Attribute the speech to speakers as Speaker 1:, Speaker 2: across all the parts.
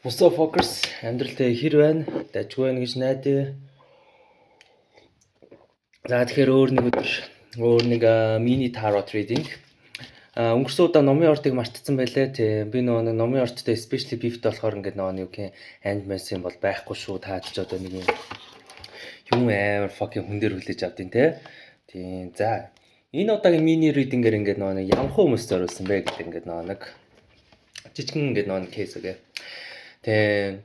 Speaker 1: Мөсөө фокус амьдралтай хэр байна? Дажгүй байна гэж найдаа. За тэгэхээр өөр нэг мини tarot reading. Өнгөрсөн удаа номын ортыг мартцсан байлээ. Би нөгөө номын орттой especially beef болохоор ингээд нөгөө юу гэх hand mess юм бол байхгүй шүү. Таач одоо нэг юм амар fucking хүн дээр хүлээж авдیں۔ Тийм. За энэ удаагийн мини reading-ээр ингээд нөгөө ямхан хүмүүс зориулсан бэ гэдэг ингээд нөгөө нэг жижигэн ингээд нөгөө кейс үгээ. Тэгээ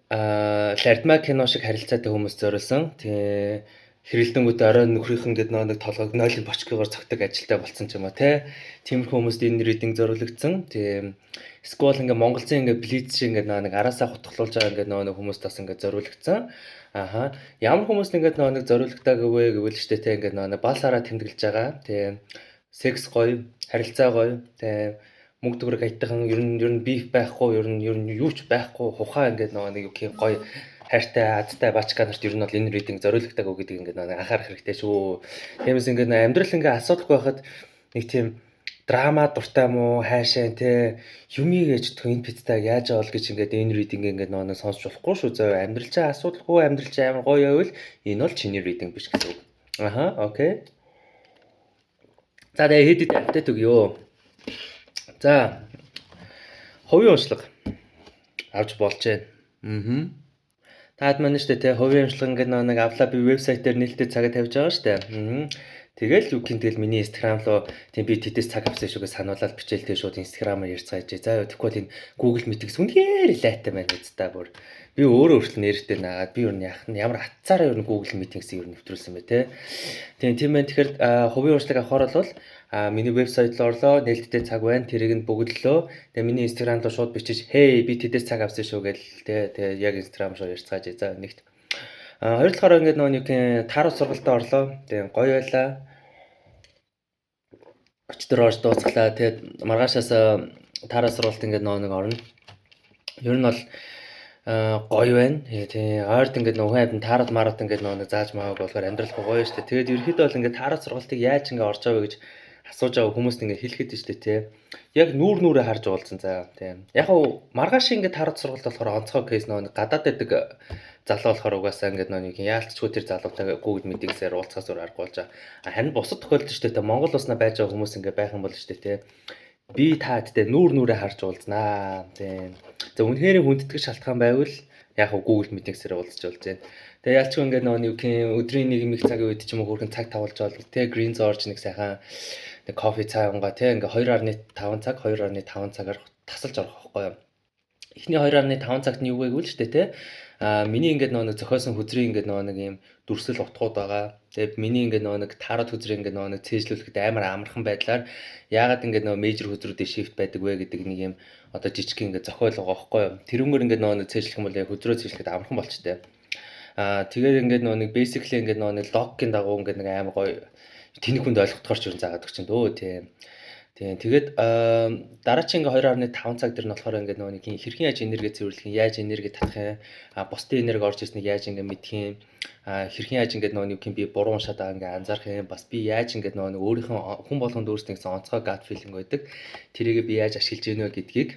Speaker 1: лардмаа кино шиг харилцаатай хүмүүс зориулсан. Тэгээ хэрэлдэнгүүтээ орой нөхрийнх ингээд нэг толгойг нойлын бочкоор цогтөг ажилтай болцсон ч юм уу те. Тиймэрхүү хүмүүст энэ reading зориулагдсан. Тэгээ сквол ингээд монголцын ингээд блиц шиг ингээд нэг араасаа хутгалуулж байгаа ингээд нэг хүмүүст бас ингээд зориулагдсан. Аха. Ямар хүмүүст ингээд нэг зориулагдаагүй вэ гэвэл штэ те ингээд нэг балсараа тэмдэглэж байгаа. Тэгээ секс гоё, харилцаа гоё. Тэгээ мөнгө төгрөг айтайхан ер нь биф байхгүй, ер нь юу ч байхгүй, хухаа ингээд нэг юу гэх гоё хайртай адтай бачка нарт ер нь бол энэ reading зориулагдаагүй гэдэг ингээд анхаарах хэрэгтэй шүү. Тиймээс ингээд амьдрал ингээд асуудалгүй байхад нэг тийм драма дуртай мó хайшаа те юмыг ээж энэ питтаг яаж авал гэж ингээд энэ reading ингээд нэг сонсч болохгүй шүү. За амьдрал чинь асуудалгүй, амьдрал чинь амар гоё байвал энэ бол чиний reading биш гэсэн үг. Аха, окей. За тэгээ хэдэд апдейт өгье. За хувийн уншлага авч болж байна. Таад маань штэ те хувийн уншлага ингээд нэг авлаа би вебсайт дээр нээлттэй цагаа тавьж байгаа штэ. Тэгэл үг тэгэл миний Instagram руу тийм би тэтэс цаг авсан шүүгээ сануулаад бичээлтэй шууд Instagram-аар ярьцгааж. За тэгэхгүй тийм Google Meet-ийг үнээр лайтай байна үстэ бүр. Би өөрөө өөртөө нэртэй наагаад би юу яах нь ямар хатцаараа юу Google Meeting-ийг юу нэвтрүүлсэн бэ те. Тийм байх тэгэхээр хувийн уншлага авахаар бол миний вебсайт руу орлоо, нээлттэй цаг байна. Тэрийг нь бөглөлөө. Тэгээ миний Instagram руу шууд бичиж "Hey, би тэтэс цаг авсан шүү" гэл тэгээ яг Instagram руу ярьцгааж. За нэгт. Хоёр дахь ингээд нэг тийм тарот сургалтад орлоо. Тэгээ гоё байлаа. Өчтөр орж дуусглаа. Тэгээ маргаашаас тарот сургалт ингээд нэг орно. Ер нь бол гоё байна. Тэгээ ойрд ингээд нөхөн амт тарот марот ингээд нэг зааж мааг болохоор амьдрал гоё штэ. Тэгээд ерөөхдөө бол ингээд тарот сургалтыг яаж ингээд орж аваа гэж асууж байгаа хүмүүст ингээд хэлэхэд нь штэ тий. Яг нүүрээ харж уулзсан заа. Тийм. Яг уу маргааш ингээд тарот сургалт болохоор онцгой кейс нэг гадаад байдаг залуу болохоор угаасаа ингээд нэг яалтчгүй тэр залуутайгаа Google Meeting-ээр уулзахаас өөр аргагүй болж байгаа. Харин бусад тохиолдолд штэ тий. Монгол улснаа байж байгаа хүмүүс ингээд байх юм бол штэ тий. Би таадтай нүүрээ харж уулзнаа. Тийм. За үнэхээр хүндэтгэж шалтгаан байвал яг уу Google Meeting-ээр уулзч болж байна. Тэгээ ялчгүй ингээд нэг өдрийн нэг их цагийн үед ч юм уу хөргөн цаг тавуулж байгаа бол тий Green Zorge нэг сайхан нэг кофе цаагангаа тий ингээ 2.5 цаг 2.5 цагаар тасалж орох байхгүй юу. Эхний 2.5 цагт нь юу гэвэл штэ тий миний ингээд нэг зохиосон хүзрийн ингээд нэг юм дүрсэл утгууд байгаа. Тэгээд миний ингээд нэг тарот хүзрийн ингээд нэг цээжлүүлэхэд амар амархан байдлаар яагаад ингээд мейжер хүзрүүдийн shift байдаг вэ гэдэг нэг юм одоо жижиг ингээд зохиол байгаа байхгүй юу. Тэрүүгээр ингээд нэг цээжлэх юм бол яг хүзрөө цээжлэхэд амархан болчтой. Тэгээд ингээд нэг basically ингээд нэг логикийн дагуу ингээд нэг амар гоё тэнийг хүнд ойлгохдохоор ч юм заагаад өгч дөө тийм. Тэгээд дараагийн ингээ 2.5 цаг дээр нь болохоор ингээ нэг хэрхэн яаж энерги цэвэрлэх юм, яаж энерги татах юм, бусдын энерги орж ирснийг яаж ингээ мэдэх юм, хэрхэн яаж ингээ нэг юм би буруу уншаад байгаа ингээ анзаарах юм, бас би яаж ингээ нэг өөрийнхөө хүн болгонд өөрсдөө гэсэн онцгой gut feeling байдаг. Тэрийг би яаж ашиглаж гинэ гэдгийг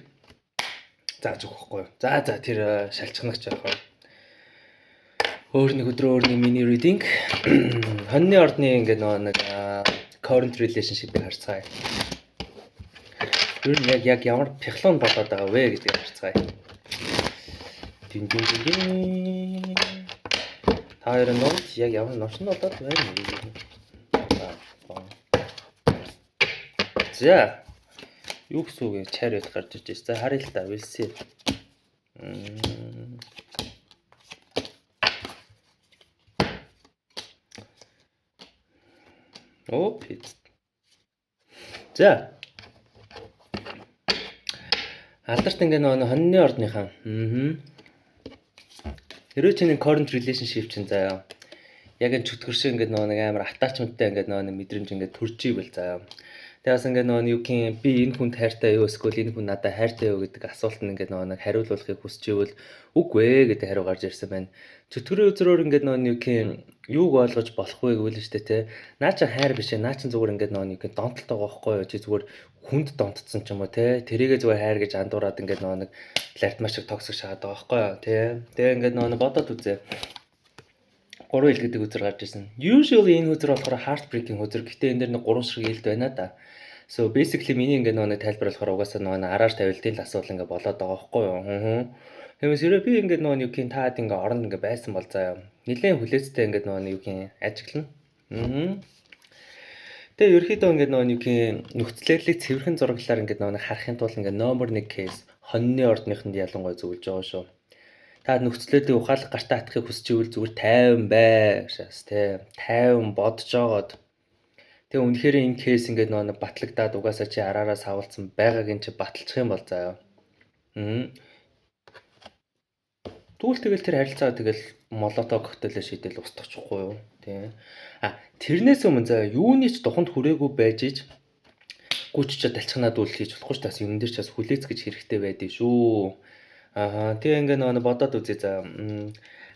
Speaker 1: зааж өгөх байхгүй юу. За тэр шалчхнагч яах вэ? Өөр нэг өдрөө өөр нэг mini reading. Хоньны ордны ингээ нэг current relationship-ийг харцгаая. Ер нь яг ямар психолог болоод байгаа вэ гэдгийг харцгаая. Дин. Та хоёр нь яг ямар ноцн болоод байна вэ? За. Юу гэсэн үг вэ? Чарайд гарч иж. За харъя л та. Вэлсээ. Пит. За. Алдарт ингээ нэг хоньны ордныхаа. Хэрвээ чиний current relationship чинь заяа. Яг энэ чөтгөр шиг ингээ нэг амар attachmentтай ингээ нэг мэдрэмж ингээ төрж ивэл заяа. Тэгээ бас ингээд нөгөө юу гэх би энэ хүнд хайртай юу эсвэл энэ хүн надад хайртай юу гэдэг асуулт нь ингээд нөгөө хариулуулахыг хүсч ивэл үгүй ээ гэдэг хариу гарч ирсэн байна. Чөтгөрийн үзрөөр ингээд нөгөө юу гэх юуг ойлгож болох вэ гэвэл шүү дээ те. Наа чи хайр биш ээ. Наа чи зүгээр ингээд нөгөө юу гэх донтолтой байгаа байхгүй юу? Чи зүгээр хүнд донтцсон ч юм уу те. Тэрийгээ зүгээр хайр гэж андуураад ингээд нөгөө лартмаш шиг токсик шахаад байгаа байхгүй юу? Те. Тэгээ ингээд нөгөө бодоод үзээ. 3 хил гэдэг үзэр гарч ирсэн. Usually энэ үзэр болохоор heartbreaking үзэр. Гэтэ энэ дэр нэг 3 шиг хэлд байна да. So basically миний ингээд нөгөө тайлбар болохоор угаасаа нөгөө араар тавилтын л асуудал ингээд болоод байгаа байхгүй юу? Тэгмээс ерөө би ингээд нөгөө юу гин таад ингээд оронд ингээд байсан бол заяа. Нилээн хүлээцтэй ингээд нөгөө юу гин ажиглана. Тэгээ ерөөхдөө ингээд нөгөө юу гин нөхцөлөдлийг цэвэрхэн зураглалаар ингээд нөгөө харахын тулд ингээд номер 1 кейс хоньны ордныхонд ялангуяа зөвлөж байгаа шүү. Та нөхцөлөдлийг ухаалаг гартаа атахыг хүсч ивэл зүгээр 50 бай шээс те 50 бодож жагаад тэгээ үнэхээр энэ кейс ингээд нөгөө батлагдаад угаасаа чи араараа савлцсан байгааг ин чи баталчих юм бол заяа. Тэгвэл тэгэл тэр харилцаа тэгэл молотоо коктейлээ шийдэл устгачихгүй юу тий. Тэрнээс өмнө заяа юуны ч туханд хүрээгүй байж иж гүччээ далчхнаад үл хийж болохгүй ч тас юм дээр ч бас хүлээц гэж хэрэгтэй байдгийг шүү. Тэгээ ингээд нөгөө бодоод үзье за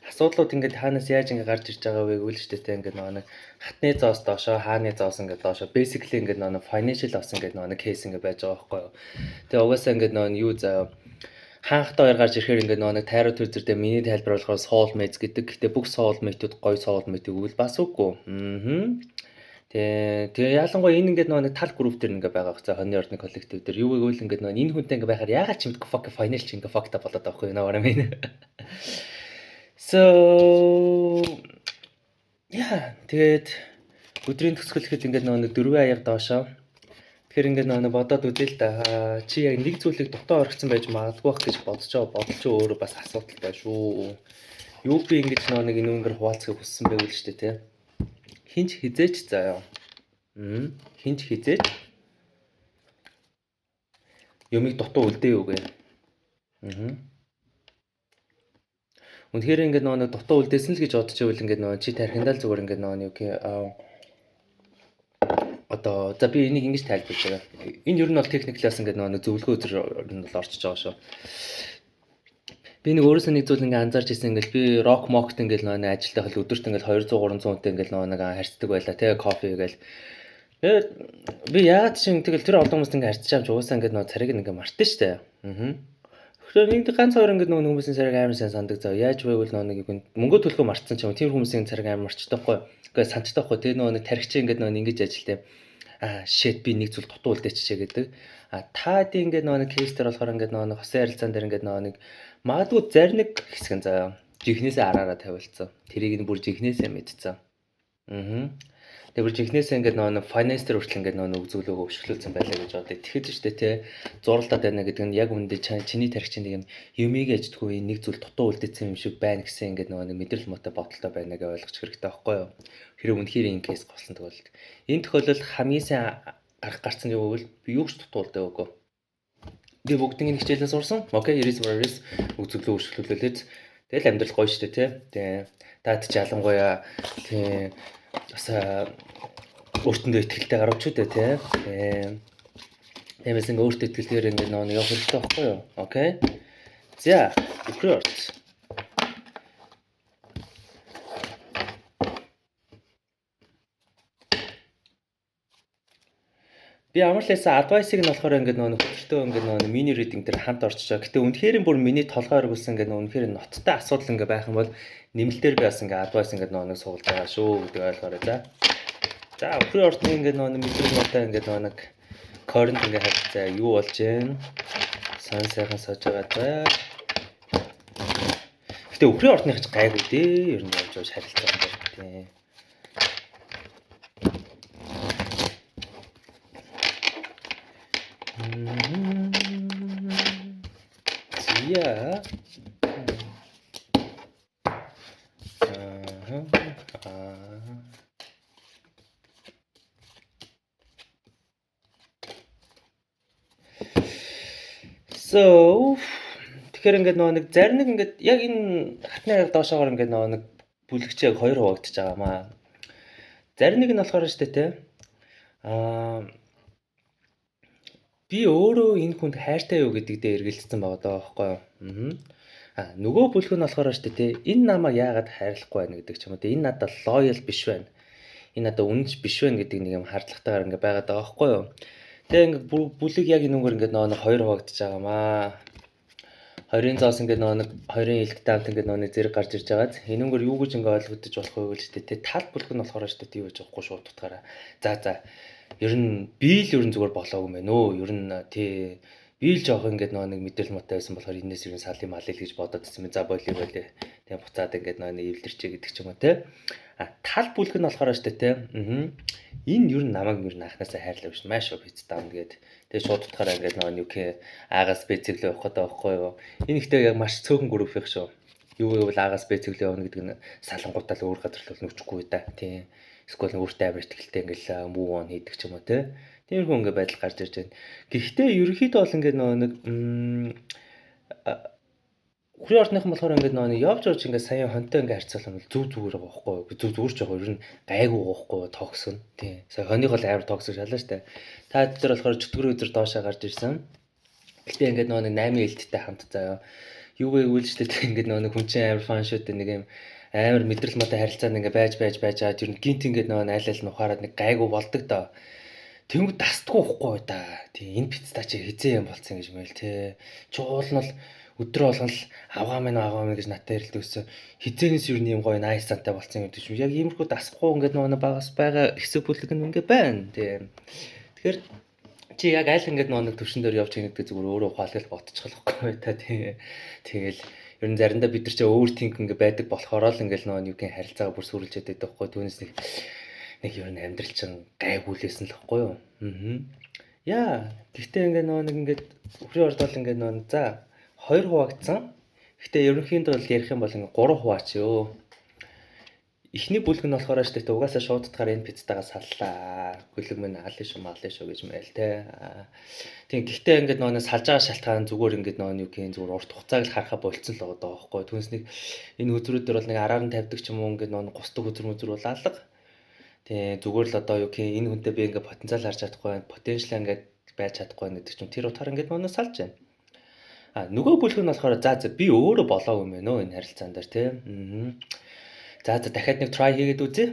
Speaker 1: асуудлууд ингээд хаанаас яаж ингээд гарч ирж байгаа вэ гэвэл шүү дээ ингээд нөгөө хатны зоос доошоо хааны зоос ингээд доошоо basically ингээд нөгөө financial loss ингээд нөгөө кейс ингээд байж байгаа байхгүй юу. Тэгээ угаасаа ингээд нөгөө юу заяа хаанхтай хоёр гарч ирэхээр ингээд нөгөө тайруу төрдөрдөө миний тайлбар болохоор soulmates гэдэг. Гэтэ бүх soulmate-ууд гоё soulmate гэвэл бас үгүй. Тэгээ ялангуяа энэ ингээд нөгөө тал групп дээр ингээд байгаа хөцөө хоньны ордны коллектив дээр юу гэвэл ингээд нөгөө энэ хүнтэй ингээд байхаар ягаад ч юмдгүй fuck final ч ингээд fucked up болоод байгаа юм наа юм. So тэгээд өдрийн төгсгөлөхэд ингээд нөгөө 4 аяга доошоо тэгэхээр ингээд нөгөө бодоод үзээ л да. Чи яг нэг зүйлийг дутаа орхисон байж магадгүй бах гэж бодож өөрөө бас асуудалтай шүү. Юу би ингэж нөгөө нэг энэ өнгөр хуваалцахыг хүссэн байвал шүү дээ те. Хинч хизээч заяа. Хинч хизээч юмыг дутуу үлдээ үгүй. Үнэхээр ингээд нөгөө дутуу үлдээсэн л гэж бодож байвал ингээд нөгөө чи тархиндаа л зүгээр ингээд нөгөө юу гэх одоо за би энийг ингэж тайлбарлаж байгаа. Энэ ер нь бол техниклаас ингээд нөгөө зөвлөгөө үзэр нь бол орчиж байгаа шүү. Би нэг өөрөөсөө нэг зүйл ингээд анзаарч ирсэн ингээд би рок мокт ингээд нөгөө ажилтаа хэл өдөрт ингээд 200 300 үнэтэй ингээд нөгөө харьцдаг байлаа те кофе гээл. Тэгээд би яагаад ч тэгэл тэр олон хүмүүст ингээд харьцаж байгаа угаасаа ингээд нөгөө цариг ингээд мартын штэ. Тэгэхээр нэг ганц хоёр ингээд нөгөө хүмүүсийн цариг амар сайн сандаг зав. Яаж вэ гэвэл нөгөө нэг мөнгө төлөхөө мартсан ч юм тийм хүмүүсийн цариг амар марчдаг хгүй. Гэхдээ санчдаг хгүй. Тэгээ нөгөө тархич ингээд нөгөө ингэж ажилтаа shit би нэг зүйл дутуу үлдээчихээ гэдэг. Таад ингээд нөгөө кейс дээр болохоор ингээд нөгөө хосын харилцаан дээр ингээд нөгөө магадгүй зарим нэг хэсэг нь заяа жихнээсээ араараа тавилсан. Тэрийг нь бүр жихнээсээ мэдсэн. Тэгээ бүр жихнээсээ ингээд нөгөө finance дээр хүртэл ингээд нөгөө үзүүлээгөө өшгөлүүлсэн байлаа гэж бодъё. Тэгэхэд ч тэ зурлаад байна гэдэг нь яг үндэ чиний тархичийн нэг юмыг ажилтгүй нэг зүйл дутуу үлдээсэн юм шиг байна гэсэн ингээд нөгөө мэдрэл мотой бодолтой байна гэж ойлгож хэрэгтэй байхгүй юу? Хэрэг үнэхээр энэ кейс голсон тохиолдолд. Энэ тохиолдолд хамгийн сайн гарах гарцсан юу гэвэл би юу ч дутуу үлдээгээгүй. Би бүгднийг хичээлээ сурсан. Окей, erase үзүүлэлт өшгөлүүлээд тэгэл амьдрал гоё штэ тий. Даад ч ялангуяа тий бас өөртөндөө ихтэй гарч шүү дээ тий. Тиймээс ингээ өөртөө ихтэйгээр ингээ нөгөө явах хэрэгтэй байхгүй юу? Окей. За, report. Би амарлаасаа advice-ыг нь болохоор ингээд нөгөө хөлтөө ингээд нөгөө mini reading дээр хамт орчиж байгаа. Гэтэ үнэхээр бүр миний толгой өргүүлсэн ингээд үнэхээр ноцтой асуудал ингээд байх юм бол нэмэлтээр би бас ингээд advice ингээд нөгөө суулж байгаа шүү гэдэг ойлгоорой за. За өхрийн ордны ингээд нөгөө мэдрэл мотой ингээд нөгөө current ингээд харилцаа юу болж байна? Сан сайхан сож байгаа за. Гэтэ өхрийн ордных ч гайгүй дээ. Ер нь яаж харилцаа юм бэ тий. Yeah. So тэгэхээр ингээд нөгөө нэг зарим нэг ингээд яг энэ хатны аяг доошоогоор ингээд нөгөө нэг бүлэгчээ хоёр хуваагдчихж байгаа маа. Зарим нэг нь болохоор штэ те. би өөрөө энэ хүнд хайртай юу гэдэг дээр эргэлзсэн байгаа даа байхгүй юу. Нөгөө бүлэг нь болохоор шүү дээ энэ намайг яагаад хайрлахгүй байна гэдэг ч юм уу те энэ надад loyal биш байна. Энэ надад үнэнч биш байна гэдэг нэг юм хардлагатайгаар ингээ байгаад байгаа байхгүй юу. Тэгээ ингээ бүлэг яг энүүгээр ингээ нэг хоёр хуваагдаж байгаамаа. Хоёрын зоос ингээ нэг хоёрын илттэй хамт ингээ нэг зэрэг гарч ирж байгаад энүүгээр юу гэж ингээ ойлгогдож болох вэ гэж те тал бүлэг нь болохоор шүү дээ юу гэж болохгүй шууд утгаараа. За ер нь би л ер нь зүгээр болоогүй мэн өө. Ер нь тий би л жоох ингээд нэг мэдрэл мотой байсан болохоор энэс ер нь сал юм алил гэж бодоод байсан юм. За боли. Тэгээ буцаад ингээд нэг эвлэрчээ гэдэг ч юм уу те. Тал бүлэг нь болохоор шүү дээ те. Энэ ер нь намайг ер нь анхнаасаа хайрлаа биш маш их хэц даун гээд тэгээ шууд утгаараа ингээд нэг юу гэх агаас бэцэглээ явах гэдэг байхгүй юу. Энэ ихтэй яг маш цөөхөн групп их шүү. Юу гэвэл агаас бэцэглээ явна гэдэг нь салангуудаа л өөр газар л нөчгүй да. Тийм. Эсвэл өөртөө амар ихтэй ингээл move on хийдэг ч юм уу те. Тиймэрхүү ингээ байдал гарч ирж байна. Гэхдээ ерөнхийдөө бол ингээ нэг хүрээ ордныхан болохоор ингээ нэг явж ингээ сая хонтой ингээ харьцуулах юм бол зүгээр байгаа байхгүй юу? Зүгээр ч байгаа ер нь гайгүй байхгүй юу? Токсик нь. Тийм. Сая хоньных бол амар токсик шалаа штэ. Та дээр болохоор чөтгөр өдөр доошоо гарч ирсэн. Гэхдээ ингээ нэг 8 элттэй хамт заяа. Юу гэвэл штэ ингээ нэг хүн чинь амар фан шүүтэй нэг юм амар мэдрэл мотой харилцаанд ингээ байж аваад ер нь гинт ингээ нэг айл нухаарад нэг гайгүй болдог доо. Тэнгүүд дасдаггүй байхгүй да. Тий энэ пиццаа чи хизээ юм болцсон гэж мэйл те. Чуул нь бол өдрөө болгон л авгаа минь гэж надад ярилдэг гэсэн. Хизээнээс юу юм гоё найс сантай болцсон гэдэг юм. Яг иймэрхүү дасахгүй ингээд нөгөө багаас байгаа хэсэг бүлэг нь ингээ байна. Тий. Тэгэхээр чи яг аль ингээд нөгөө төвшин дээр явж байгаа гэдэг зүгээр өөрөө ухаалгал ботчих болохгүй та тий. Тэгэл ер нь заримдаа бид нар ч өөр тинк ингээ байдаг болохоор л ингээл нөгөө юугийн харилцаагаа бүр сүрэлж яддаг байхгүй. Түүнээс нэг ер нь амьдрал чинь гайгуулсан л байхгүй юу. Яа, гэхдээ ингээ нэг ингээд хүрээ ордол ингээ за 2 хуваагдсан. Гэхдээ ерөнхийдөө бол ярих юм бол ингээ 3 хуваач ёо. Эхний бүлэг нь болохоор штэ угаасаа шууд утгаар энэ пиццатайгаа саллаа. Бүлэг минь алын шүү гэж мэйл те. Тийм гэхдээ ингээ нэг салж байгаа шалтгаан зүгээр ингээ нэг юу гэх зүгээр урт хугацааг л харахаа болцсон л байгаа байхгүй. Түүнээс нэг энэ үзрүүдээр бол нэг араар нь тавьдаг ч юм уу ингээ нэг гусдаг үзэр бол алга. Тэгээ зүгээр л одоо юу гэх энэ хүнтэй би ингээ потенциал харж чадахгүй байна. Потенциал ингээ байж чадахгүй байна гэдэг чинь тэр утгаар ингээ манай салж байна. Нөгөө бүлэг нь болохоор за би өөрөө болоогүй юм байна энэ харилцаан дээр тий. За дахиад нэг try хийгээд үзье.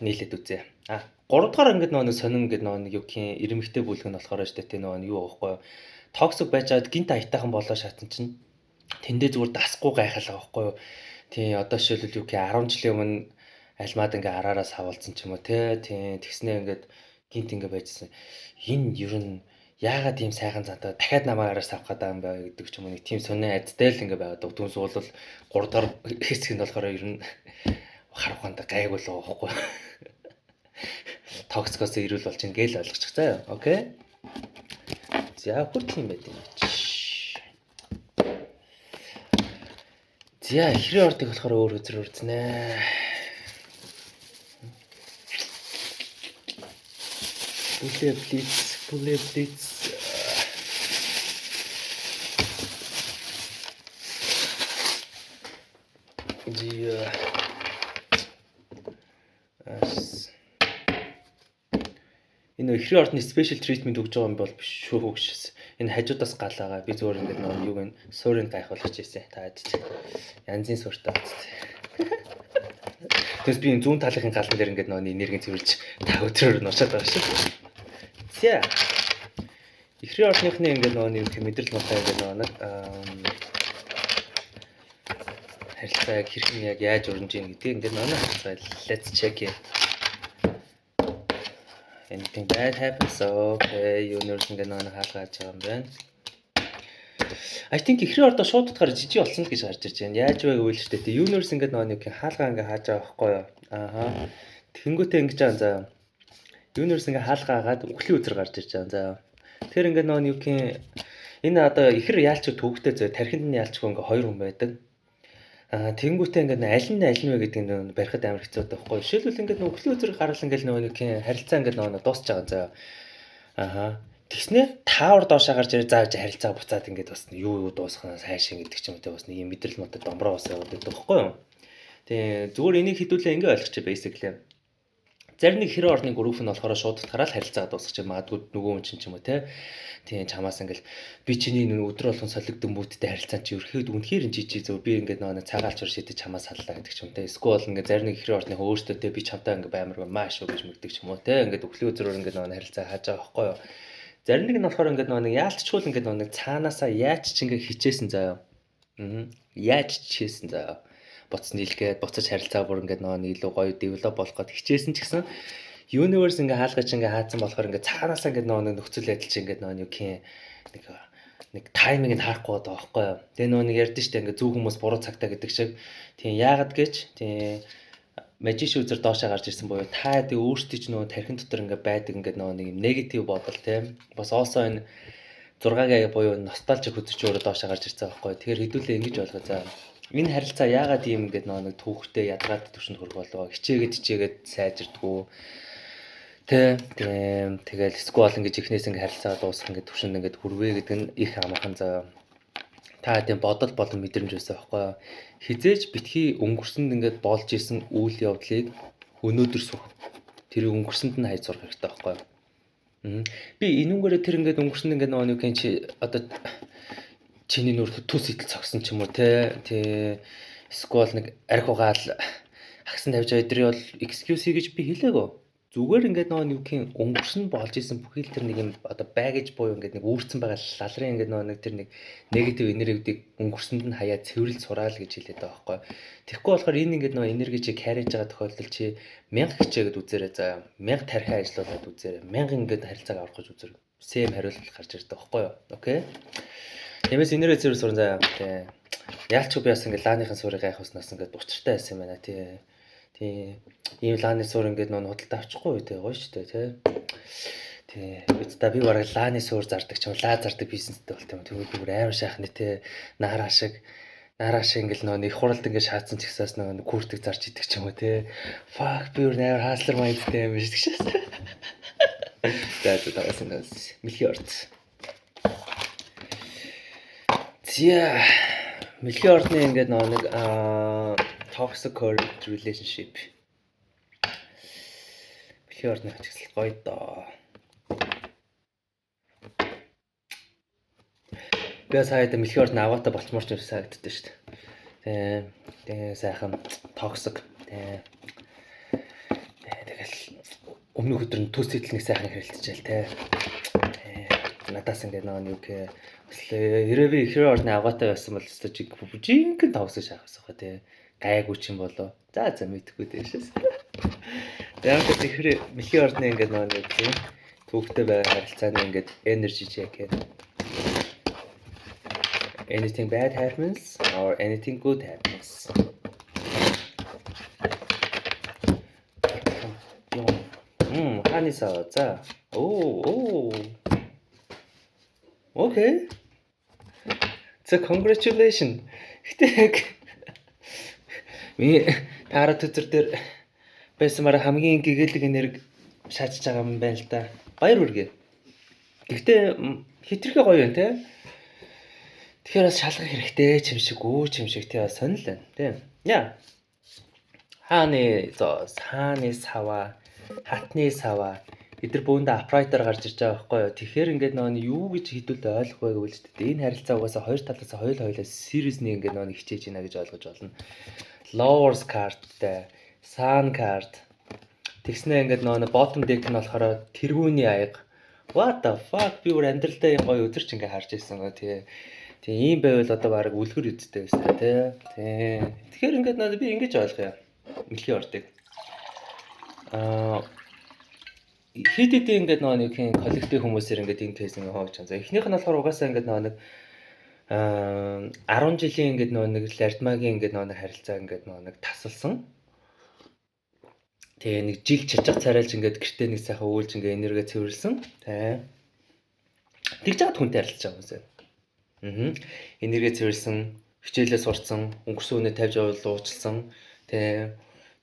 Speaker 1: Нийлээд үзье. 3 дахь ингээ нэг сонин ингээ нэг юу гэх ирэмхтэй бүлэг нь болохоор штэ тий нэг юу байхгүй юу. Токсик байж чад гинт аятайхан болоо шатан чинь тэндээ зүгээр дасахгүй гайхалаа байхгүй юу. Тий одоо жишээлбэл юу гэх 10 жилийн өмнө альмаад ингээ араараас хавуулсан ч юм уу тий тэгснээ ингээд гинт ингээ байжсэн. Энэ ер нь яагаад тийм сайхан цантаа дахиад намайг араас авах гэдэг юм бэ гэдэг ч юм уу нэг тийм сонин айдтай л ингээ байгаад түүнээс бол 3 дахь хэсэг нь болохоор ер нь хараханд гайгүй л байгаа байхгүй. Токсикоос ирүүл болж ингээл ойлгочих заа. Окей. За хүртэл юм байт юм чи. За ихрийн ордыг болохоор өөр үзэр үрдэнэ. Буле блиц. Энэ ихрийн ордны special treatment өгж байгаа юм бол биш шүү гэж. Энэ хажуудаас галаагаа би зөвөр ингээд нэг юу гэн суурийг гайхуулж ирсэн. Та ядчих. Янзын сууртай бац. Тэгээс би энэ зүүн талынхын галан дээр ингээд нэг энерги цэвэрлж та өдрөөр нуучаад байгаа шүү. За. Ихрийн ордныхны ингээд нэг мэдрэл мотой ингээд нэг харилцаа хэрхэн яг яаж өрнөж ийн гэдэг ингээд нэг let's check it. Anything bad happens, okay, universe ингээ нэг хаалгааж байгаа юм байна. I think ихрийн ордоо шууд утгаар жижиг болсон л гэж гарч ирж байна. Яаж вэ гэвэл шүү дээ. Universe ингээ нэг хаалгаа ингээ хааж байгаа байхгүй юу? Тэнгүүтээ ингэж байгаа за. Universe ингээ хаалгаа хагаад үхлийн үзэр гарч ирж байгаа. За. Тэгэхээр ингээ нэг юу гэх энэ одоо ихэр яалч төвхтэй зөө тархинд нь яалчгүй ингээ 2 хүн байдаг. Тэнгүүтээ ингээд аль нь вэ гэдэг нь барихад амар хэцүү байхгүй. Жишээлбэл ингээд үхлийн үзэр гаргал ингээд нэг харилцаа ингээд дуусч байгаа заа. Тэгснэ таавар доошоо гарч ирээ зааж харилцаа буцаад ингээд бас юу дуусгахаас хайшин гэдэг ч юм уу бас нэг юм мэдрэл мөдө домброо бас яваад байдаг байхгүй юу. Тэгээ зүгээр энийг хэдүүлээ ингээд ойлгочих basically. Зарим нэг хэрэв орны групп нь болохоор шууд утгаараа л харилцаа дуусчих магадгүй нөгөө хүн чинь ч юм уу те. Тийм чамаас ингээл би чиний өдөр болгон солигдсон мүүдтэй харилцаа чи ерөөд үнэхээр чи зөв би ингээд нөгөө цагаалчур шидэж чамаас саллаа гэдэг ч юм те. Эсвэл ингээд зарим нэг хэрэв орны өөртөө те би чамтай ингээд баймар маш шүү гэж мэгдэг ч юм уу те. Ингээд өглөө өдрөөр ингээд нөгөө харилцаа хааж байгаа байхгүй юу. Зарим нэг нь болохоор ингээд нөгөө яалтчгүй ингээд нөгөө цаанаасаа яаж ч ингээд хичээсэн заяа. Яаж ч хийсэн заяа. Буцаж нийлгээд буцаж харилцаа бүр ингээд нөгөө илүү гоё develop болох гээд хичээсэн ч гэсэн universe ингээ хаалгаж ингээ хаацсан болохоор ингээ цаанаасаа ингээ нөгөө нөхцөл байдал чи ингээ нөгөө юу гэх нэг тайминг нь харахгүй байгаа байхгүй юу. Тэгээ нөгөө нэг ярьдэн штэ ингээ зөв хүмүүс буруу цагтаа гэдэг шиг. Тийм яагаад гэж тийм мажиш үзэр доошоо гарч ирсэн боيو та тий өөртөө ч нөгөө тархин дотор ингээ байдаг ингээ нөгөө нэг негатив бодол тийм бас оосоо энэ 6-гийн буюу носталжик үзэж өөрөө доошоо гарч ирсэн байхгүй юу. Тэгэхээр хэдүүлээ ингэж болгоо за. Энэ харилцаа яагаад ийм ингээд нэг түүхтэй ядгаад төвшөнд хөрөх болоо хичээгээд сайжирдгүү тэгэл сквал ингэж ихнээс ингээд харилцаа дуусах ингээд төвшөнд ингээд хүрвэ гэдэг нь их амархан заа та тийм бодол болон мэдрэмж байсан байхгүй хизээж битгий өнгөрсөнд ингээд болж исэн үйл явдлыг өнөөдөр сурах тэр өнгөрсөнд нь хайж сурах хэрэгтэй байхгүй би энүүгээрээ тэр ингээд өнгөрсөнд ингээд нэг юм чи одоо чиний нүрд төс идэл цогсон ч юм уу тий сквал нэг арх угаал хагсан тавьж байгаа өдрий бол excuse гэж би хэлээгөө зүгээр ингээд нэг юм өнгөрсөн болж исэн бүхэл тэр нэг юм одоо baggage буюу ингээд нэг үүрцэн байгаа лалрын ингээд нэг тэр нэг негатив энергидийг өнгөрсөнд нь хаяа цэвэрлж сураал гэж хэлээд байгаа байхгүй. Тэгэхгүй болохоор энэ ингээд энерги чи carry байгаа тохиолдолд чи 1000 хичээгээд үзээрэй заа 1000 тархи ажиллуулад үзээрэй 1000 ингээд харилцааг авах гэж үзээрэй. Сэм хариулт гарч ирдэг байхгүй юу. Окей. Тиймээс энерги зэрэг суран заа тий. Яалч би бас ингээд лааныхын суурийг гайхуснаас ингээд учиртай байсан юм байна тий. Тий. Ийм лааны суур ингээд худалдаа авчихгүй тий гоё шүү дээ тий. Тий. Би бараг лааны суур зардаг ч юм лаа зардаг бизнестэй болт юм. Тэгвэл би бүр амар шахны тий. Наараа шиг ингээд нэг хуралд ингээд шаацсан ч ихсаас нэг куртэг зарж идэг ч юм уу тий. Fuck би бүр амар хаслар майдтай юм биш гэж. Тэгээд тавсан нас мэлхий орц. Зя мэлхий орны ингээд нэг toxic relationship. Мэлхий орны хачигсал гоё доо. Би саяда мэлхий орны аваата болчмоор ч санагддаг шүү дээ. Тэгээ сайхан toxic. Тэгэл өмнөх өдөр нь төс идэл нэг сайхан хэрэлцчихэл те. Надаас ингээд нэг юу хэрвээ ихэр орны аваатай байсан бол өстой жинхэнэ тавсаж шахах байгаа те. Гайгүй ч юм болоо. За мэдхгүй дэшээс. Яг л ихэр мэлхий орны ингээд нэг тийм түүхтэй байгаа харилцааны ингээд energy check гэх. Anything bad happens or anything good happens. 하니사 자. 오. Okay. So congratulations. Гэтэ ми таарат төтөр дээр байсан мара хамгийн гэгээлэг энерги шаачж байгаа юм байна л да. Баяр хүргэе. Гэхдээ хитрхээ гоё юм те. Тэгэхээр бас шалгах хэрэгтэй чимшиг те сонир л байна те. Яа. хааны сава хатны сава эдгээр бүүндээ апрайтер гарч ирж байгаа байхгүй юу. Тэгэхээр ингээд юу гэж хэдүүлээ ойлгох байг үл ч гэдэг. Энэ харилцаа угаасаа хоёр талаас хоёулаа series-ний ингээд хичээж байна гэж ойлгож байна. Lowers card-тай, sun card. Тэгснэ ингээд bottom deck нь болохоор тэргүүний аяга. What the fuck би өөр амьдралдаа юм гоё өдөрч ингээд харж ирсэн гоо тий. Тийм байвал одоо баг үлгэр үдтэй байсан тий. Тэгэхээр ингээд би ингэж ойлгоё. Мэлхий ордыг. Хит ингээд нэг коллектив хүмүүсээр ингээд энэ кейс ингээд хооч. За эхнийх нь болохоор угаасаа ингээд нэг 10 жилийн ингээд нэг лартмагийн ингээд нэг харилцаа ингээд нэг тасалсан. Тэгээ нэг жил чажиг царайлж ингээд гэртээ нэг сайхан үйлж ингээд энерги цэвэрлсэн. Тэгж жаад хүнтэй харилцаж байгаа юм. Энерги цэвэрлсэн, хичээлээ сурцсан, өнгөрсөн үнэ тавьж явуул уучлсан. Тэгээ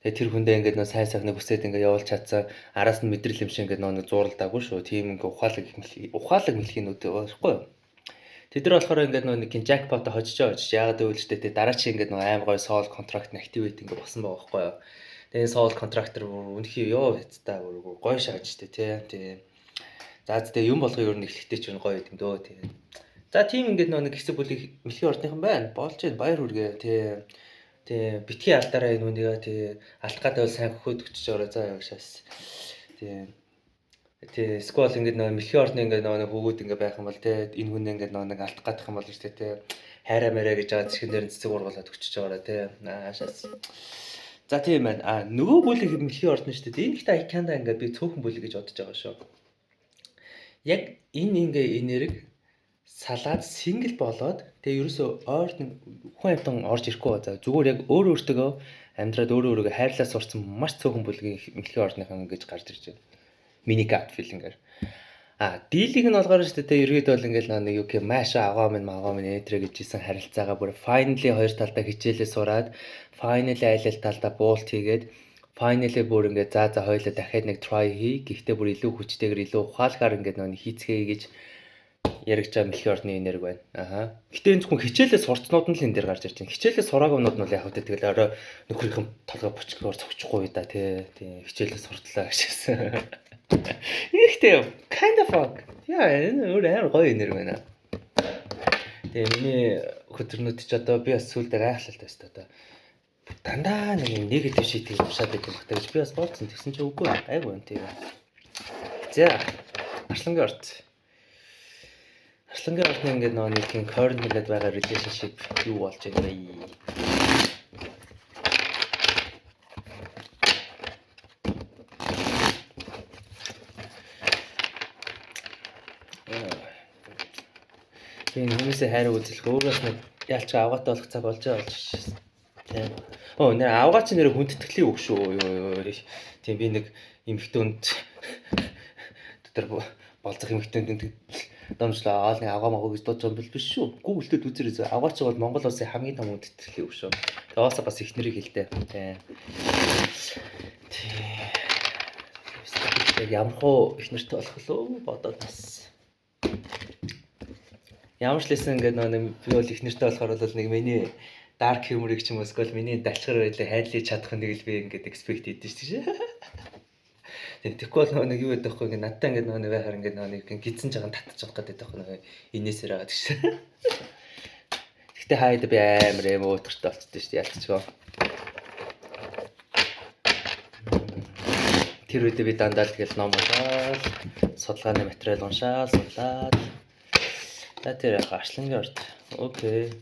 Speaker 1: тэр хүндээ ингээд сайн сайхны бүсэд ингээд явуулж чадсан. Араас нь мэдрэл юм шиг ингээд нэг зууралдаагүй шүү. Тийм ингээд ухаалаг мэлхийнүүд байхгүй юу? Тэд нар болохоор ингээд нэг jackpot хожиж байгаа. Яагаад гэвэл ч дараа чи ингээд аим гой soul contract activate ингээд болсон байгаа байхгүй юу? Тэгээ соол контрактор үнэхээр ёо хэцтэй гоё шааж штэ тий. За тэгээ юм болгоо ер нь эхлэхдээ ч гоё юм дөө тий. За тийм ингээд нэг хэсэг бүлийг мэлхий ордынхан байна. Болж байна. Баяр хүргээ тий. Тий битгий алдаараа энэ үнийг тий алдах гадаа бол сайн хөхөд өчөж ороо за явагшаас. Тий сквал ингээд мэлхий ордны ингээд нэг хөвгүүд ингээд байх юм бол тий энэ хүн ингээд нэг алдах гадах юм бол штэ тий хайраа мэрэ гэж байгаа зэхэн дээр цэцэг ургуулад өчөж ороо тий. Наашаас. За тийм байна. Нөгөө бүлийг мэлхий ордно штэ тий. Энэ ихтэй айканда ингээд би цөөхөн бүлэг гэж бодож байгаа шүү. Яг энэ ингээ энерги салаад сингл болоод тэгээ ерөөсөө ойр хүн амтан орж ирэхгүй ба. Зүгээр яг өөртөө амьдраад өөрийгөө хайрлаа сурсан маш цөөхөн бүлгийн мэлхий ордныхан гэж гарч ирж байна. Миний gut feeling-ээр. Дийлийг нь олгоор шүү дээ. Ергээд бол ингээл нэг юу гэх маш агаа минь энтрэ гэжсэн харилцаагаа бүр finally хоёр талдаа хичээлээ сураад finally айл талдаа буулт хийгээд finally бүр ингээд за хоёулаа дахиад нэг try хий. Гэхдээ бүр илүү хүчтэйгээр илүү ухаалгаар ингээд нэг хийцгээе гэж яригч байгаа мэлхий ордны энерги байна. Гэтэ энэ зөвхөн хичээлээ сурцнууд нь л энэ дээр гарч ирж байна. Хичээлээ сураагийнууд нь бол яг хөтэ тэгэл орой нөхрийнхэн толгой бочгоор цогчихгүй да тий. Хичээлээ суртлаа гэжсэн. Ихтэй kind of fuck. Яа энэ өөр амар гоё энерги байна. Тэгээ миний хөтөрнөд ч одоо би бас сүүлд гайхалтай байсан одоо. Дандаа нэг негатив шийтгэж уушаад байдаг багтаа гэж би бас бодсон. Тэгсэн чинь үгүй айгүй байна тийм. За Арслангийн орд. Арслангийн ордны ингээд нэг тийм current хэлээд байгаа relationship юу болж байгаа юм бэ? Тийм хүмүүсээ хайр үзэлх өөрөөс нэг ялч авгаатай болох цаг болж байгаа болж байна. Тийм. Нэр авгаа чи нэр хүндэтгэлийн үг шүү. Тийм би нэг эмхтөнд дотор болцох эмхтөнд дамжлаа нэг авгаа магуу гэж дуудаж байгаа юм биш шүү. Гуглдээд үзээрэй. Авгаа чи бол Монгол улсын хамгийн том хүндэтгэлийн үг шүү. Таваасаа бас их нэрийг хэлдэг. Тийм. Ямар хоо их нэртэй болох лөө бодоод бас. Ямар ч лсэн ингээд нэг би бол их нэртэй болохоор бол нэг миний dark humor-ыг ч юм уу эсвэл миний далчгар байлаа хайрлаж чадах нэг л би ингээд expect хийдэж шүү. Тэгэхгүй бол нэг юу байдаг вэ? Ингээд надтай ингээд нэг байхаар ингээд нэг гидсэн жагаан татчих гэдэг байхгүй нэг инээсээр байгаа гэж. Гэхдээ хайд би амар эм өтөртэй болчихсон шүү. Ялцчихоо. Тэр үед би дандаа л тэгэл ном уншаал, судалгааны материал уншаал, судлаад. За тэр Арслангийн орд. Окей.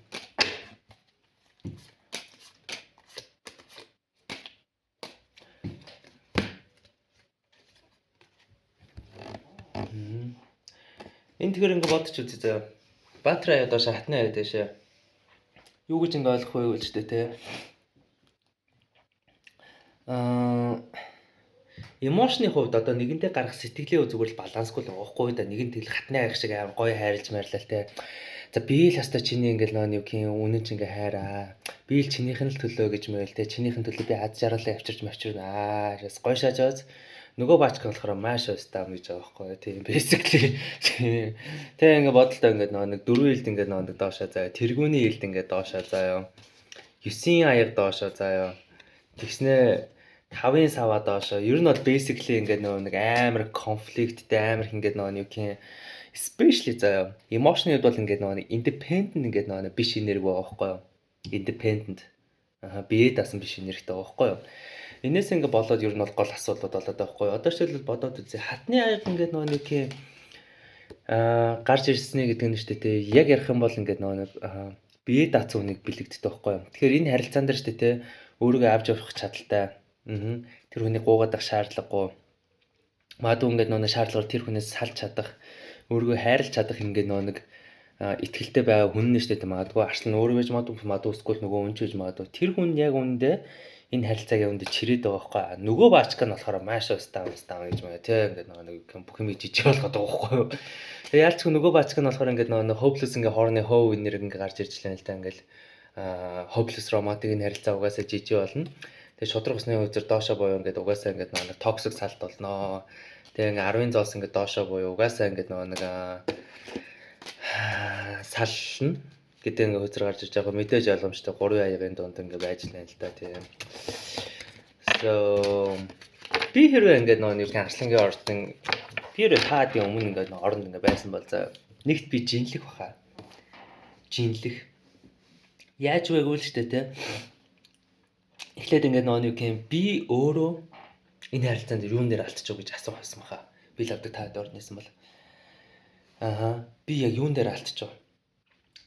Speaker 1: Энэ тэгэхээр ингэ бодож үзье заа. Баатраа одоо хатны аваад дэшээ. Юу гэж ингэ ойлгох вэ гэж тэ. Эмошны хувьд одоо нэгэнтэй гарах сэтгэлийн зүгээр л балансгүй л байхгүй да. Нэгэн тэгэл хатны аяг шиг амар гоё хайрлж маярлал тэ. За би л хастаа чиний ингээл нэг юм үнэн ч ингээ хайраа. Би л чинийх нь л төлөө гэж мэл тэ. Чинийхэн төлөө би ад жаргалаа авчирч мавчирнаа. Яс гоё шаажаас нөгөө баачк болохоор маш өстам гэж байгаа байхгүй тийм basically. Тэ ингээ бодолтой ингээ нэг 4 илд ингээ нэг доошоо заяа. Тэргүүний илд ингээ доошоо заяа. 9-ийн аяг доошоо заяа. Тэгснэ 5-ын саваа доошоо. Ер нь бол basically ингээд нэг амар конфликттэй амар ингээд нэг юм especially заяа. Emotion-д бол ингээд нэг independent ингээд нэг биш энерги байгаа байхгүй юу? Independent. Бие дасан биш энергитэй байгаа байхгүй юу? Энээс ингээд болоод ер нь бол гол асуудлууд болоод байгаа байхгүй юу? Одоо жишээлбэл бодоод үзье. Хатны аяг ингээд нэг юм гарч ирснэ гэдэг нь шүү дээ. Яг ярих юм бол ингээд нэг бие дац үнийг бэлэгддэг байхгүй юу? Тэгэхээр энэ харилцаан дээр шүү дээ өөрийгөө авч явах чадaltaй. Тэр хүний гуугаад ах шаардлагагүй. Магадгүй ингээд нэг шаардлагаар тэр хүнээс салж чадах, өөрийгөө хайрлаж чадах ингээд нэг итгэлтэй байгаа хүн нь шүү дээ. Магадгүй арслан өөрөө байж магадгүй эсвэл нөгөө хүн ч байж магадгүй. Тэр хүн яг үүндээ энэ харилцааг явандаа чирээд байгаа байхгүй. Нөгөө баачка нь болохоор маш устаа гэж байгаа тийм ингээд нэг бүх юм жижиг болгоод байгаа байхгүй юу. Тэгээ яалч нөгөө баачка нь болохоор ингээд нэг hopeless ингээд хоорны хов энер ингээд гарч ирж лээ л да ингээд hopeless romantic энэ харилцаа угаасаа жижиг болно. Тэгээ шудраг усны үзэр доошоо буюу ингээд угаасаа ингээд нэг токсик салт болноо. Тэгээ ингээд 10-ын зоос ингээд доошоо буюу угаасаа ингээд нэг сална гэдэг ингээд үзэр гарч ирж байгаа мэдээж ойлгомжтой 3 аягийн дунд ингээд байж лээ л да тийм. So би хэрвээ ингээд нэг арслангийн ордон тэр таадын өмнө ингээд оронд ингээд байсан бол за нэгт би жинлэх баха. Жинлэх. Яаж вэ гэвэл штэ те. Эхлээд ингээд нэг юм би өөрөө энэ харилцаанд юун дээр алдчих гэж асуух байсан баха. Би л авдаг таад орд нэсэн бол. Би яг юун дээр алдчих вэ?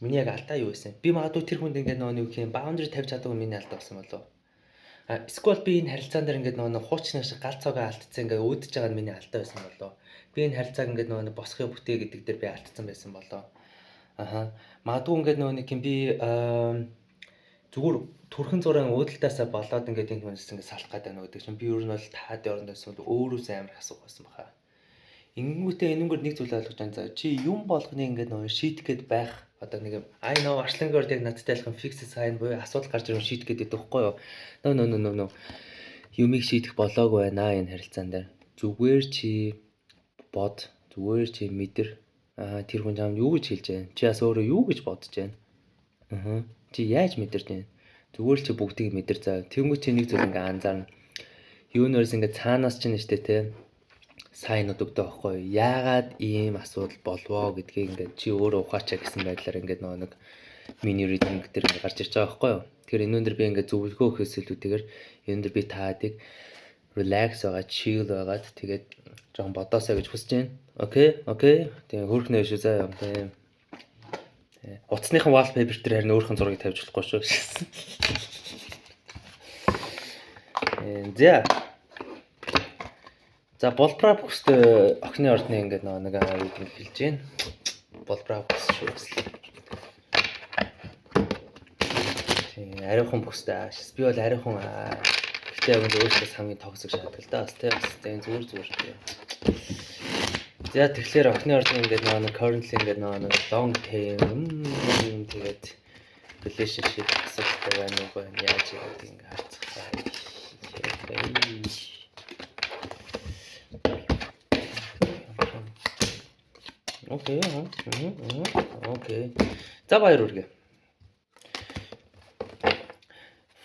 Speaker 1: Миний яг алдаа юу байсан? Би магадгүй тэр хүнд ингээд нэг юм баундари тавьж чадаагүй миний алдаа болсон болов. Эсвэл би энэ харилцаан дээр ингээд нэг хуучны шиг галцаагаа алдсан ингээд өөдөж байгаа нь миний алдаа байсан болов. Би энэ харилцааг ингээд нэг босхын бүтээ гэдэг дээр би алдсан байсан болов. Магадгүй ингээд нэг юм би зүгээр төрхөн зураг өөдөлтөөсөө болоод ингээд энэ хүнээс ингээд салах гэдэг нэг чинь би ер нь бол таадын орондоос өөрөөсөө амар асуух байсан баха. Ингэнгүүтээ энэнгөр нэг зүйл ойлгож байна. За чи юм болгоны ингээд нэг шийдэх гээд байх одоо нэг I know арслангийн орд яг надтай адилхан fix sign буюу асуудал гарч ирэн шийдэх гээд байдаг хгүй юу? No. Юмыг шийдэх болоогүй байна энэ харилцаан дээр. Зүгээр чи бод, зүгээр чи мэдэр. Тэр хүн чамд юу гэж хэлж байна? Чи бас өөрөө юу гэж бодож байна? Чи яаж мэдэрч байна? Зүгээр л чи бүгдийг мэдэр заа. Тэнгүү чи нэг зүйл ингээ анзаарна. Юунаас ингээ цаанаас чинь штэ те. Сайн өгдөө байхгүй. Яагаад ийм асуудал болвоо гэдгийг ингээ чи өөрөө ухаачаа гэсэн байдлаар ингээ нэг миний reading дээр ингээ гарч ирж байгаа байхгүй юу? Тэгэхээр энэ өндөр би ингээ зөвлөгөө өгөхөөс илүүтэйгээр энэ өндөр би таадыг relax байгаа, chill байгаад тэгээд жоохон бодоосаа гэж хүсэж байна. Окей. Тэгээ хөрхнөө шүү заа юм тийм. Утасныхан wallpaper дээр харин өөрхөн зургийг тавьж болохгүй шүү. За болбраа бүхстэй охины ордны ингээд нэг reading хэлж байна. Болбраа бүхс шүү. Ариухан бүхстэй. Би бол ариухан гэтээ яг өөрөөс хамгийн тогсог шатдаг л да. Бас тийм зүгээр. За тэгэхээр охины ордны ингээд нэг currently ингээд нэг long term тэгээд relationship асуудалтай байна уу яаж яадаг ингээд харцгаа. Окей. За баяр үргэ.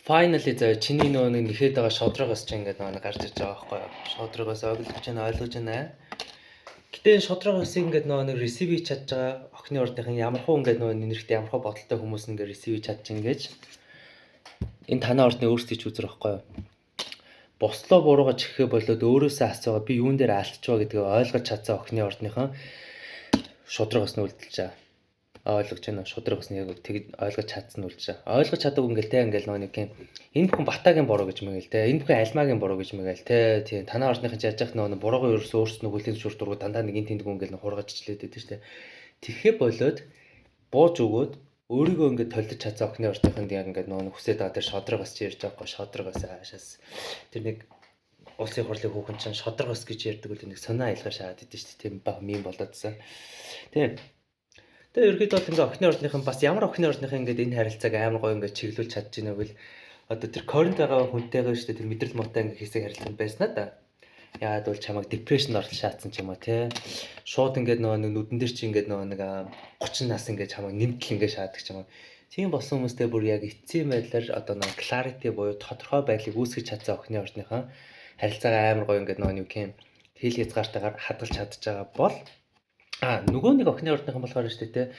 Speaker 1: Finally за чиний нэг нэхэд байгаа шодрогоос ч ингээд нэг гарч ирж байгаа байхгүй юу? Шодрогоос ойлгож байна. Гэтэ шодрогоос ингээд нэг receive чадж байгаа охины ордынхан ямар хуу ингээд нэрхтээ ямар хуу бодолтой хүмүүс ингээд receive чадж ингэж энэ танаа ордны өөрсдөө ч үзэр байхгүй юу? Бослоо буруугаж ихэ болоод өөрөөсөө асуугаа би юун дээр алдчихваа гэдгийг ойлгож чадсан охины ордныхан шодрогоос нь үлдэлж байгаа. Ойлгож байна. Шодрогоос нь яг тэг ойлгож чадсан нь үлдэж байгаа. Ойлгож чадаагүй ингээл те ингээл нэг юм энэ бүхэн батагийн буруу гэж мэгэл те энэ бүхэн альмагийн буруу гэж мэгэл те тийм танаа ордныхан яаж яах нэг буруугаа ерөөсөө өөрснөө хүлээн зөвшөөрөх дургу дандаа нэг энэ тэндгүү ингээл хургаж ичлээд байдаг шүү дээ. Тэгэхэ болоод бууж өгөөд өөрийгөө ингээд толдож чадсан охины ордныханд яг ингээд нэг хүсээд байгаа тэр шодрогоос чи ярьж байгаа шодрогоос хаашаас тэр нэг улсын хурлын хүүхэн чинь шодрогоос гэж ярьдаг үл нэг сонаа аялгаа шаад идэв шүү дээ. Тийм баг мим болоодсан. Тийм. Тэгээ ерөөдөө бол ингээ охины ордныхан бас ямар охины ордныхан ингээд энэ харилцааг амар гоё ингээд чиглүүлж чадж байна вэ? Одоо тэр current байгаа хүнтэйгээ шүү дээ тэр мэдрэл мотой ингээ хэсэг харилцаанд байснаа да. Яагаад бол чамайг depression орол шаацсан ч юм уу те. Шууд ингээд нэг нүдэн дээр чи ингээд нэг 30 нас ингээд чамайг нэмтэл ингээд шаадаг ч юм уу. Тийм болсон хүмүүстэй бүр яг эцсийн байдлаар одоо нэг clarity буюу тодорхой байдлыг үүсгэж чадсан охины ордныхан харилцаагаа амар гоё ингээд нэг юм хэл хязгаартайгаар хадгалж чадж байгаа бол нөгөө нэг охины ордныхан болохоор шүү дээ те.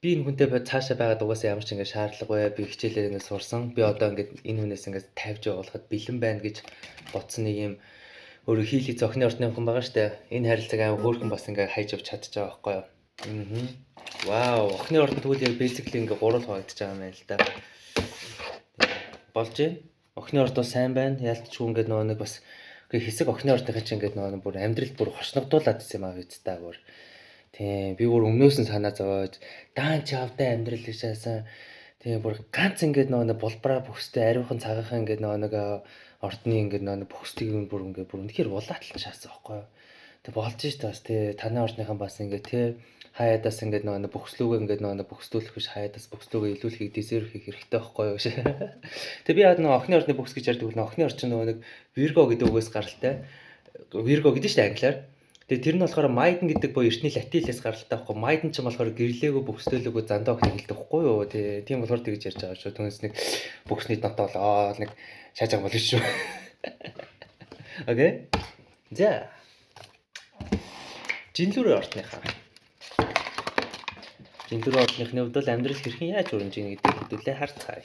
Speaker 1: Би энэ хүнтэй цаашаа байгаад угаасаа ямар ч ингэ шаардлага бай. Би хичээлээр ингэ сурсан. Би одоо ингэ энэ хүнээс ингэ тавьж явуулахад бэлэн байна гэж бодсон нэг юм өөрөө хийлий охины ордныхан байгаа шүү дээ. Энэ харилцааг аим хөөрхөн бас ингэ хайж авч чадчих байгаа байхгүй юу? Вау, охины ордон тэгвэл яг basically ингэ гурвал хуваагдаж байгаа юм байна л да. Болж байна. Охины орд бол сайн байна. Ялцчихгүй ингэ нэг бас хэсэг охины ордныхан чинь ингэ нэг бүр амьдрал бүр хорсногдуулаад ирсэн юм аа биз та бүр. Тийм би бүр өмнөөс нь санаа зовоож даан чавтай амьдрал гэж яасан. Тийм бүр ганц ингээд нэг булбараа бүхстэй ариухан цагаахан ингээд нэг ордны ингээд нэг бүхсдгийг бүр ингээд бүр үнэхээр улаатал шаасан байхгүй юу. Тэг болж ш тас тий танай ордныхан бас ингээд тий хаяадаас ингээд нэг бүхслүүгээ ингээд нэг бүхслүүлэх биш хаяадаас бүхслүүгээ илүүлэхийг десерв хийх хэрэгтэй байхгүй юу гэж. Тэг би яад нэг охины ордны бүхс гэж ярьдаг бол охины орчин нэг Virgo гэдэг үгээс гаралтай. Virgo гэдэг шүү дээ англиар. Тэгээ тэр нь болохоор Maiden гэдэг буюу эртний латинээс гаралтай байхгүй. Maiden ч болохоор гэрлээгөө бүхсдөлөөгөө зандаа охин хэлдэг байхгүй юу. Тийм болохоор тэгж ярьж байгаа шүү. Түүнээс нэг бүхсний донтоо болоо нэг шаажаа болно шүү. Окей. За. Жинлүүрийн ордныхаа. Жинлүүрийн ордныхны хувьд бол амьдрал хэрхэн яаж өрнөж ийн гэдэг хэдүүлээ харцгаая.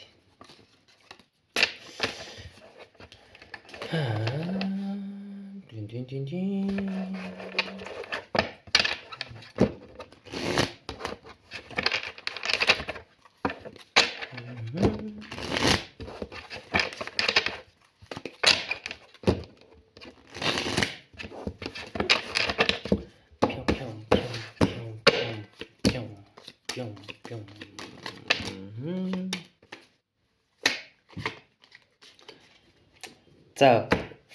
Speaker 1: Дин. За,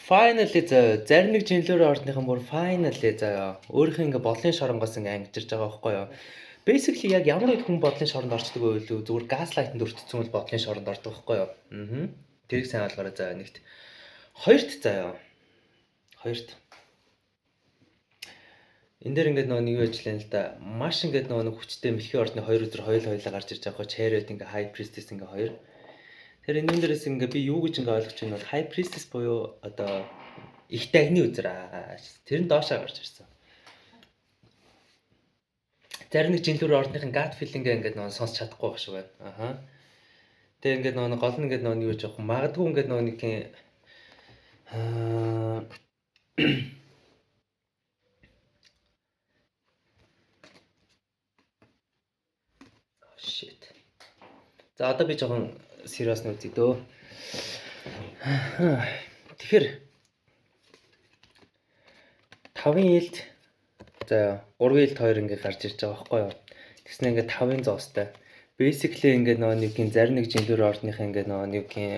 Speaker 1: finally зарим нэг жинлүүрийн ордныхан бүр finally заяа өөрийнх ингээ бодлын шоронгоос ингээ ангижирж байгаа байхгүй юу. Basically яг ямар нэг хүн бодлын шоронд орчдөг вэ илүү зүгээр gaslight-нд өртсөн бол бодлын шоронд ордог байхгүй юу. Тэрийг сайн ойлгоорой заяа нэгт. Хоёрт заяа. Хоёрт. Энд дээр ингээд нэг юу ажиллана л да. Маш ингээд нэг хүчтэй мэлхий ордны хоёр үзэр хоёулаа гарч ирж байгаа хөө Chariot ингээ High Priestess ингээ хоёр. Тэр энэ дээрээс ингээ би юу гэж ингээ ойлгож байна бол High Priestess буюу одоо их дагны үзэр аа. Тэр нь доошоо гарч ирсэн. Зарим нэг жинлүүр ордныхын gut feeling ингээ нэг сонсч чадахгүй байх шиг байна. Аха. Тэгээ ингээ нэг гол нь ингээ нэг юу гэж яах вэ? Магадгүй ингээ нэг shit. За одоо би жоохон serious нь үзье дөө. Тэгэхээр 5-ын илд за 3-ын илд 2 ингээ гарч ирж байгаа байхгүй юу. Тэгснэ ингээ 5-ын зоостой. Basically ингээ нэгний зарим нэг жинлүүр ордныхаа ингээ нэгний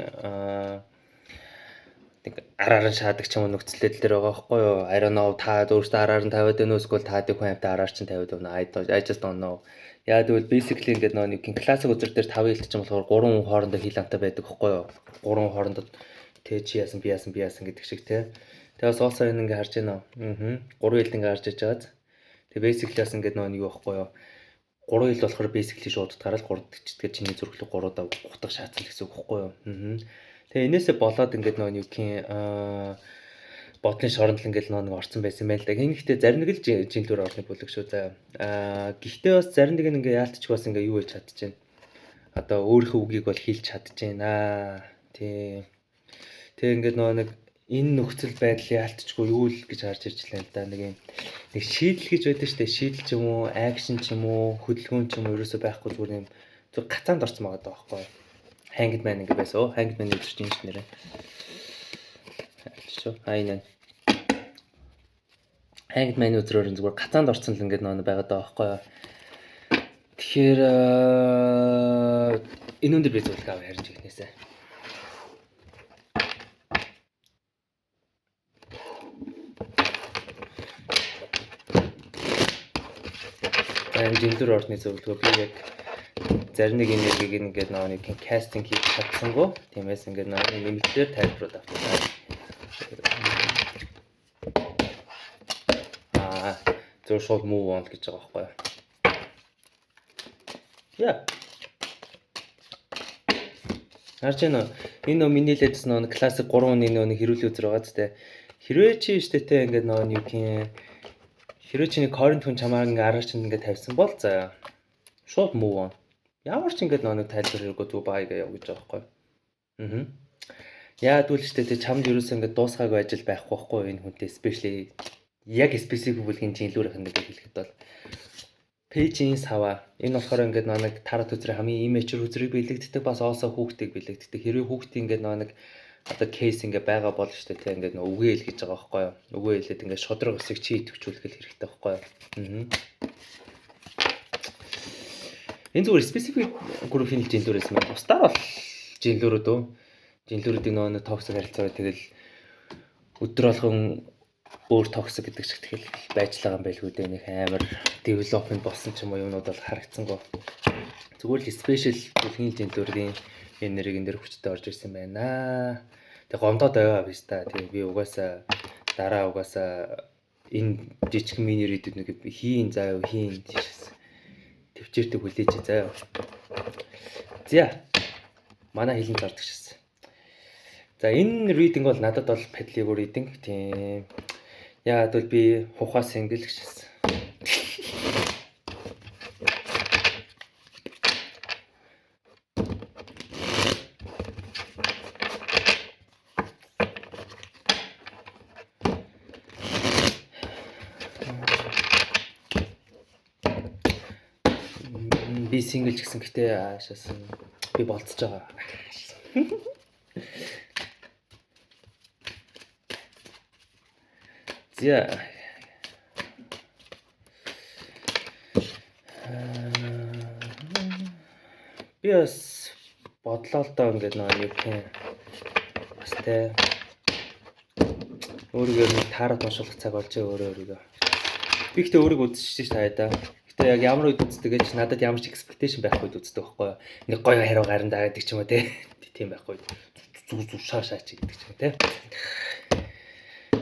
Speaker 1: араар нь шаадаг ч юм уу нөхцөлтэй дээр байгаа байхгүй юу. I don't know та өөртөө араар нь тавиад байна уу эсвэл та дэх хүн амтаа араар чинь тавиад байна. I just don't know. Яа тэгвэл basically ингээ нэгний классик үзэр дээр 5-ын илт ч юм болохоор 3 хүн хоорондоо хил амтаа байдаг байхгүй юу. 3 хүн хоорондоо тэ чи яасан би яасан гэдэг шиг те. Тэгээс also энэ ингээ харж байна уу? 3 илт ингээ гарч иж байгааз. Тэгээ basically бас ингээ юу байхгүй юу. 3 ил болохоор basically шууд утгаараа л 3 дэгчдгээр чиний зүрхлэг 3-аа гутах шаацсан гэсэн үг байхгүй юу. Тэгээ энээсээ болоод ингээд юугийн бодлын шоронд л ингээд нэг орцсон байсан байл да. Гэхдээ зарим нэг л жинлүүр орны бүлэг шүү за. Гэхдээ бас зарим нэг нь ингээд яалтч бас ингээд юу хийж чадчихэв. Одоо өөрийнхөө үгийг бол хэлж чадчихэв. Тий. Тэгээ ингээд нэг энэ нөхцөл байдал яалтчгүй юу л гэж харж ирж лээ л да. Нэг шийдэл гэж байдаг шүү дээ. Шийдэл ч юм уу, акшн ч юм уу, хөдөлгөөн ч юм уу ерөөсөө байхгүй зүгээр юм зөв гацаанд орсон байгаа даа байхгүй юу. Hanged Man ингээ байсан. Hanged Man үзэж юм шиг нэрээ. Айнаа. Hanged Man үзрээр зүгээр гацаанд орсон л ингээ нөө байгаад байгаа байхгүй юу. Тэгэхээр энэ өндөр би зөвлөх аваа харин чихнээсээ. Жинлүүр ордны зөвлөгөө би яг зарим нэг энергийг ингээд нэг кастинг хийж чадсангүй. Тиймээс ингээд нэмэлтээр тайлбарууд авчихсан. Зөв шууд move on гэж байгаа байхгүй юу? Яа. Харж байна уу? Энэ миний хэлээдсэн классик 3 үний хэрүүл үзэр байгаа зү. Хэрвээ чи штэ ингээд юугийн хэрвээ чиний current хүн чамаа ингээ арга чинь ингээ тавьсан бол за шууд move on. Ямар ч ингээд нэг тайлбар хэрэггүй зүг байга яв гэж байгаа байхгүй. Яа тэгвэл ч тэ чамд ерөөсөө ингээд дуусгаагүй ажил байхгүй байхгүй энэ хүнтэй especially яг specific бүлгийн жинлүүрийнх нь гэж хэлэхэд бол page-ийн сава энэ болохоор ингээд нэг тарат үзрээ хамгийн immature үзрийг бэлэгддэг бас also хүүхдийг бэлэгддэг. Хэрвээ хүүхдийн ингээд нэг одоо кейс ингээ байгаа бол штэ тэ ингээд үгээ хэл гэж байгаа байхгүй юу. Үгээ хэлээд ингээд шодрог өсөг чи идэвхжүүлэх хэрэгтэй байхгүй юу. Энэ зүгээр specific group-ийн жинлүүрээс мэн тусдаа бол жинлүүрүүд жинлүүрүүдийн нэг токсик харилцаа тэгэл өдөр болгон өөр токсик гэдэг шиг тэгэл байж байгаа юм байлгүй дээ нэг амар development болсон ч юм уу юмнууд бол харагдсангүй. Зүгээр л special бүлгийн жинлүүрийн энэ нэрийг энэ дэр хүчтэй орж ирсэн байна. Тэг гомдоод байгаа биз та. Тэг би угаасаа дараа энэ жижиг мини редүүд нэг хийн заяа хийн төвчээртэй хүлээж заяа. За. Манай хэлэн зардаг шээс. За энэ reading бол надад бол Padlet reading. Тийм. Яагаад бол би хухаас single гэжсэн. Би single ч гэсэн гэтээ аашаас би болцож байгаа. За. Би бас бодлоо л доо ингээд нэг юу гэх юм. Бас тэ өөрийгөө нэг таараад уншуулах цаг болж өөрийгөө. Би ихтэй өөрийгөө үзчихэж таадаа. Гэтэ яг ямар үед үздэг гэж надад ямар ч expectation байхгүй үздэг байхгүй юу. Нэг гоё хариу гаран даадаг ч юм уу те. Тийм байхгүй. Зүг шаашаа чи гэдэг ч юм те.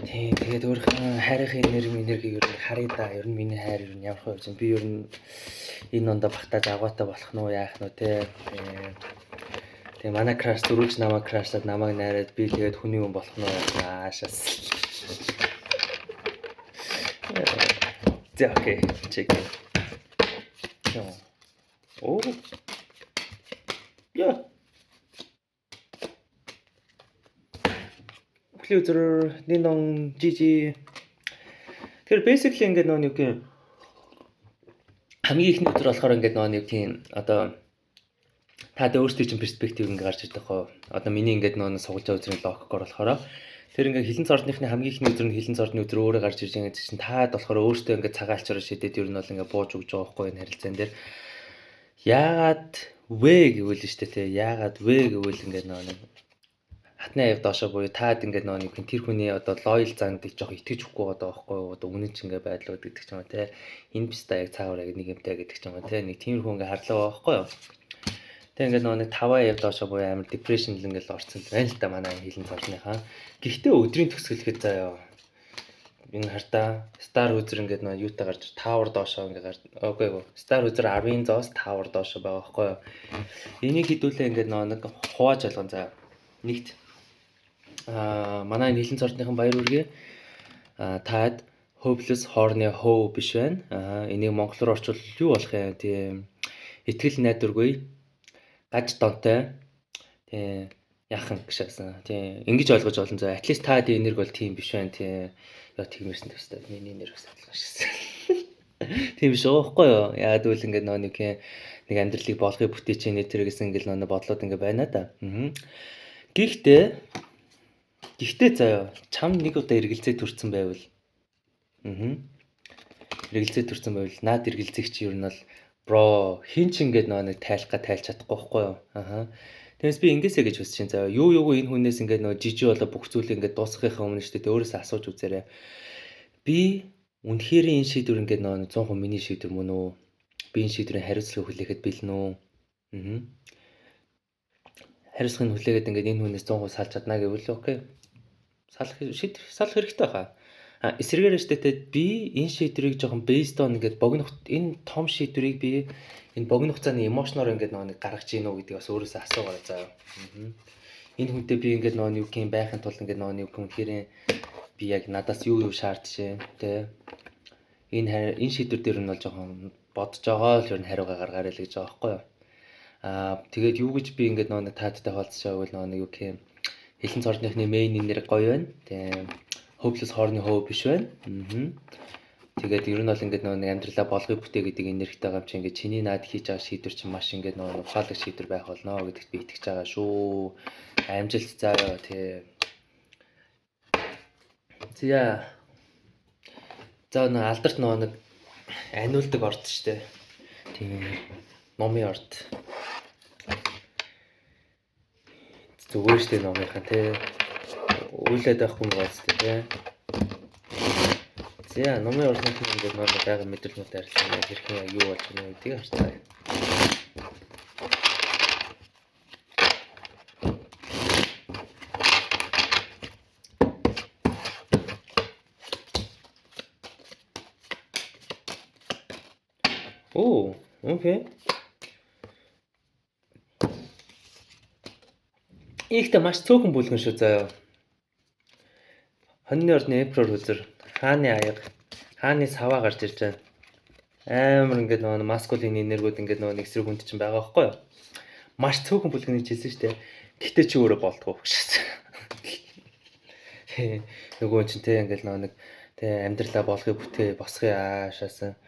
Speaker 1: Тийм тэгээд өөрийнхөө хайрын энергийг ер нь харъя да. Ер нь миний хайр ер нь ямар хөө юм. Би ер нь энэ ондоо багтааж аваатай болох нь уу яах нь үү те. Тэгээ манай crush зөрүүлж намайг crushlаад намайг найраад би тэгээд хүний хүн болох нь уу аашаас. За окей, check. Оо. Яа. Клюзер нинон жижи. Тэр basically ингээд нэг юм хамгийн ихний өдөр болохоор ингээд нэг тийм одоо та өөрсдөө чинь перспектив ингээд гарч ирдэг хоо. Одоо миний ингээд сугалж байгаа үзрийн логикоор болохоор тэр ингээд хилэн цордныхны хамгийн ихний өдөр нь хилэн цордны өдөр өөрөө гарч ирж байгаа чинь таад болохоор өөртөө ингээд цагаалчаар шидэд ер нь бол ингээд бууж өгж байгаа байхгүй энэ харилцаан дээр. Яагаад вэ гэвэл нь штэ тий. Яагаад вэ гэвэл ингээд нэг хатны аяг доошоо буюу таад ингээд нэг тэр хүний одоо лоял занд жоох итгэж өгөхгүй байгаа байхгүй юу. Одоо үнэн ч ингээд байдлууд гэдэг ч юм уу тий. Энэ бист аяг цаагаар яг нэг юмтай гэдэг ч юм уу тий. Нэг тиймэрхүү ингээд харлаа байгаа байхгүй юу. Тэг ингээд нэг 5 аяг доошоо буюу амар depression л ингээд орсон байна л да манай хилэн цорныхаа. Гэхдээ өдрийн төгсгөлөхэд заяа энэ хартаа Star User ингээд нэг юутай гарч Tower доошоо ингээд гарч окей Star User 10-аас Tower доошоо байгаа байхгүй юу. Энийг хідүүлээ ингээд нэг хувааж алган заяа. Нэгт манай хилэн цордныхан баяр үргээ таад hopeless horny hoe биш байна. Энийг монголоор орчвол юу болох юм? Тийм итгэл найдваргүй гаж донтой тий яхан гişсэн тий ингэж ойлгож олон зөө at least та die энерги бол тийм биш байна тий яа тэгмэрсэн төстэй миний энерги бас адилхан шигсэн тийм биш байгаа байхгүй юу яад үл ингэ нэг амьдралыг болгоё бүтээч нэ тэр гэсэн ингээл бодлоод ингэ байна да гэхдээ заяа чам нэг удаа эргэлзээ төрсэн байвал эргэлзээ төрсэн байвал наад эргэлзээг чи ер нь бол бро хин ч ингээд нэг тайлах га тайлж чадахгүй байхгүй юу Тэгээс би ингэсэ гэж хүсэж чинь заяа юу энэ хүнээс ингээд жижиг болоо бүх зүйлийг ингээд дуусгахын өмнө шүү дээ өөрөөсөө асууж үзээрэй би үнэхээр энэ шийдвэр ингээд 100% миний шийдвэр мөн үү би энэ шийдвэрийн хариуцлагыг хүлээхэд бэлэн үү хариуцлагыг хүлээгээд ингээд энэ хүнээс 100% салж чадна гэвэл окей салах хэрэгтэй хаа эсрэгээр штэ би энэ шийдвэрийг жоохон based on ингээд богино энэ том шийдвэрийг би энэ богино хугацааны эмошноор ингээд нэг гаргаж ийн үү гэдгийг бас өөрөөсөө асуугаа заяа. Энэ хүнтэй би ингээд юу гэх юм байхын тулд ингээд юу гэх юм хэрэг би яг надаас юу шаардчихэ тэ энэ шийдвэр дээр нь бол жоохон бодож байгаа л ер нь хариугаа гаргаарай л гэж байгаа байхгүй юу. Тэгээд юу гэж би ингээд нэг таадтай хаалцчаа байвал юу гэх юм хилэн цордныхны main нэр гоё байна. Тэгээ hopeless horny hoe биш байна. Тэгээд ер нь бол ингээд нэг амьдралаа болгоё бүтээ гэдэг энергитэй байгаа юм чи ингээд чиний наад хийж байгаа шийдвэр чинь маш ингээд ухаалаг шийдвэр байх болно гэдэгт би итгэж байгаа шүү. Амжилт заяа тий. За алдарт нэг аниулдаг орд штэ. Тийм номын орд. Зүгээр штэ номынхан тий. Үйлээд байхгүй юм байна тий. За номын ордны ингээд байгаа мэдрэлнүүд харилцан хэрхэн юу болж байна гэдгийг харцгаая. Окей. Ийхтэй маш цөөхөн бүлгэн шүү заяа. Хоньны орны Эмперор хүзэр, хааны аяга, хааны саваа гарч ирж байна. Амар ингээд нөгөө маскулин энергиуд ингээд нөгөө нэг эсрэг хүнд чинь байгаа байхгүй юу? Маш цөөхөн бүлгэн гэж хэлсэн шүү дээ. Гэхдээ чи өөрөө болдгоо гэж. Нөгөө чинь те ингээд нөгөө нэг те амьдралаа болгоё бүтээ босгоё аашаасан.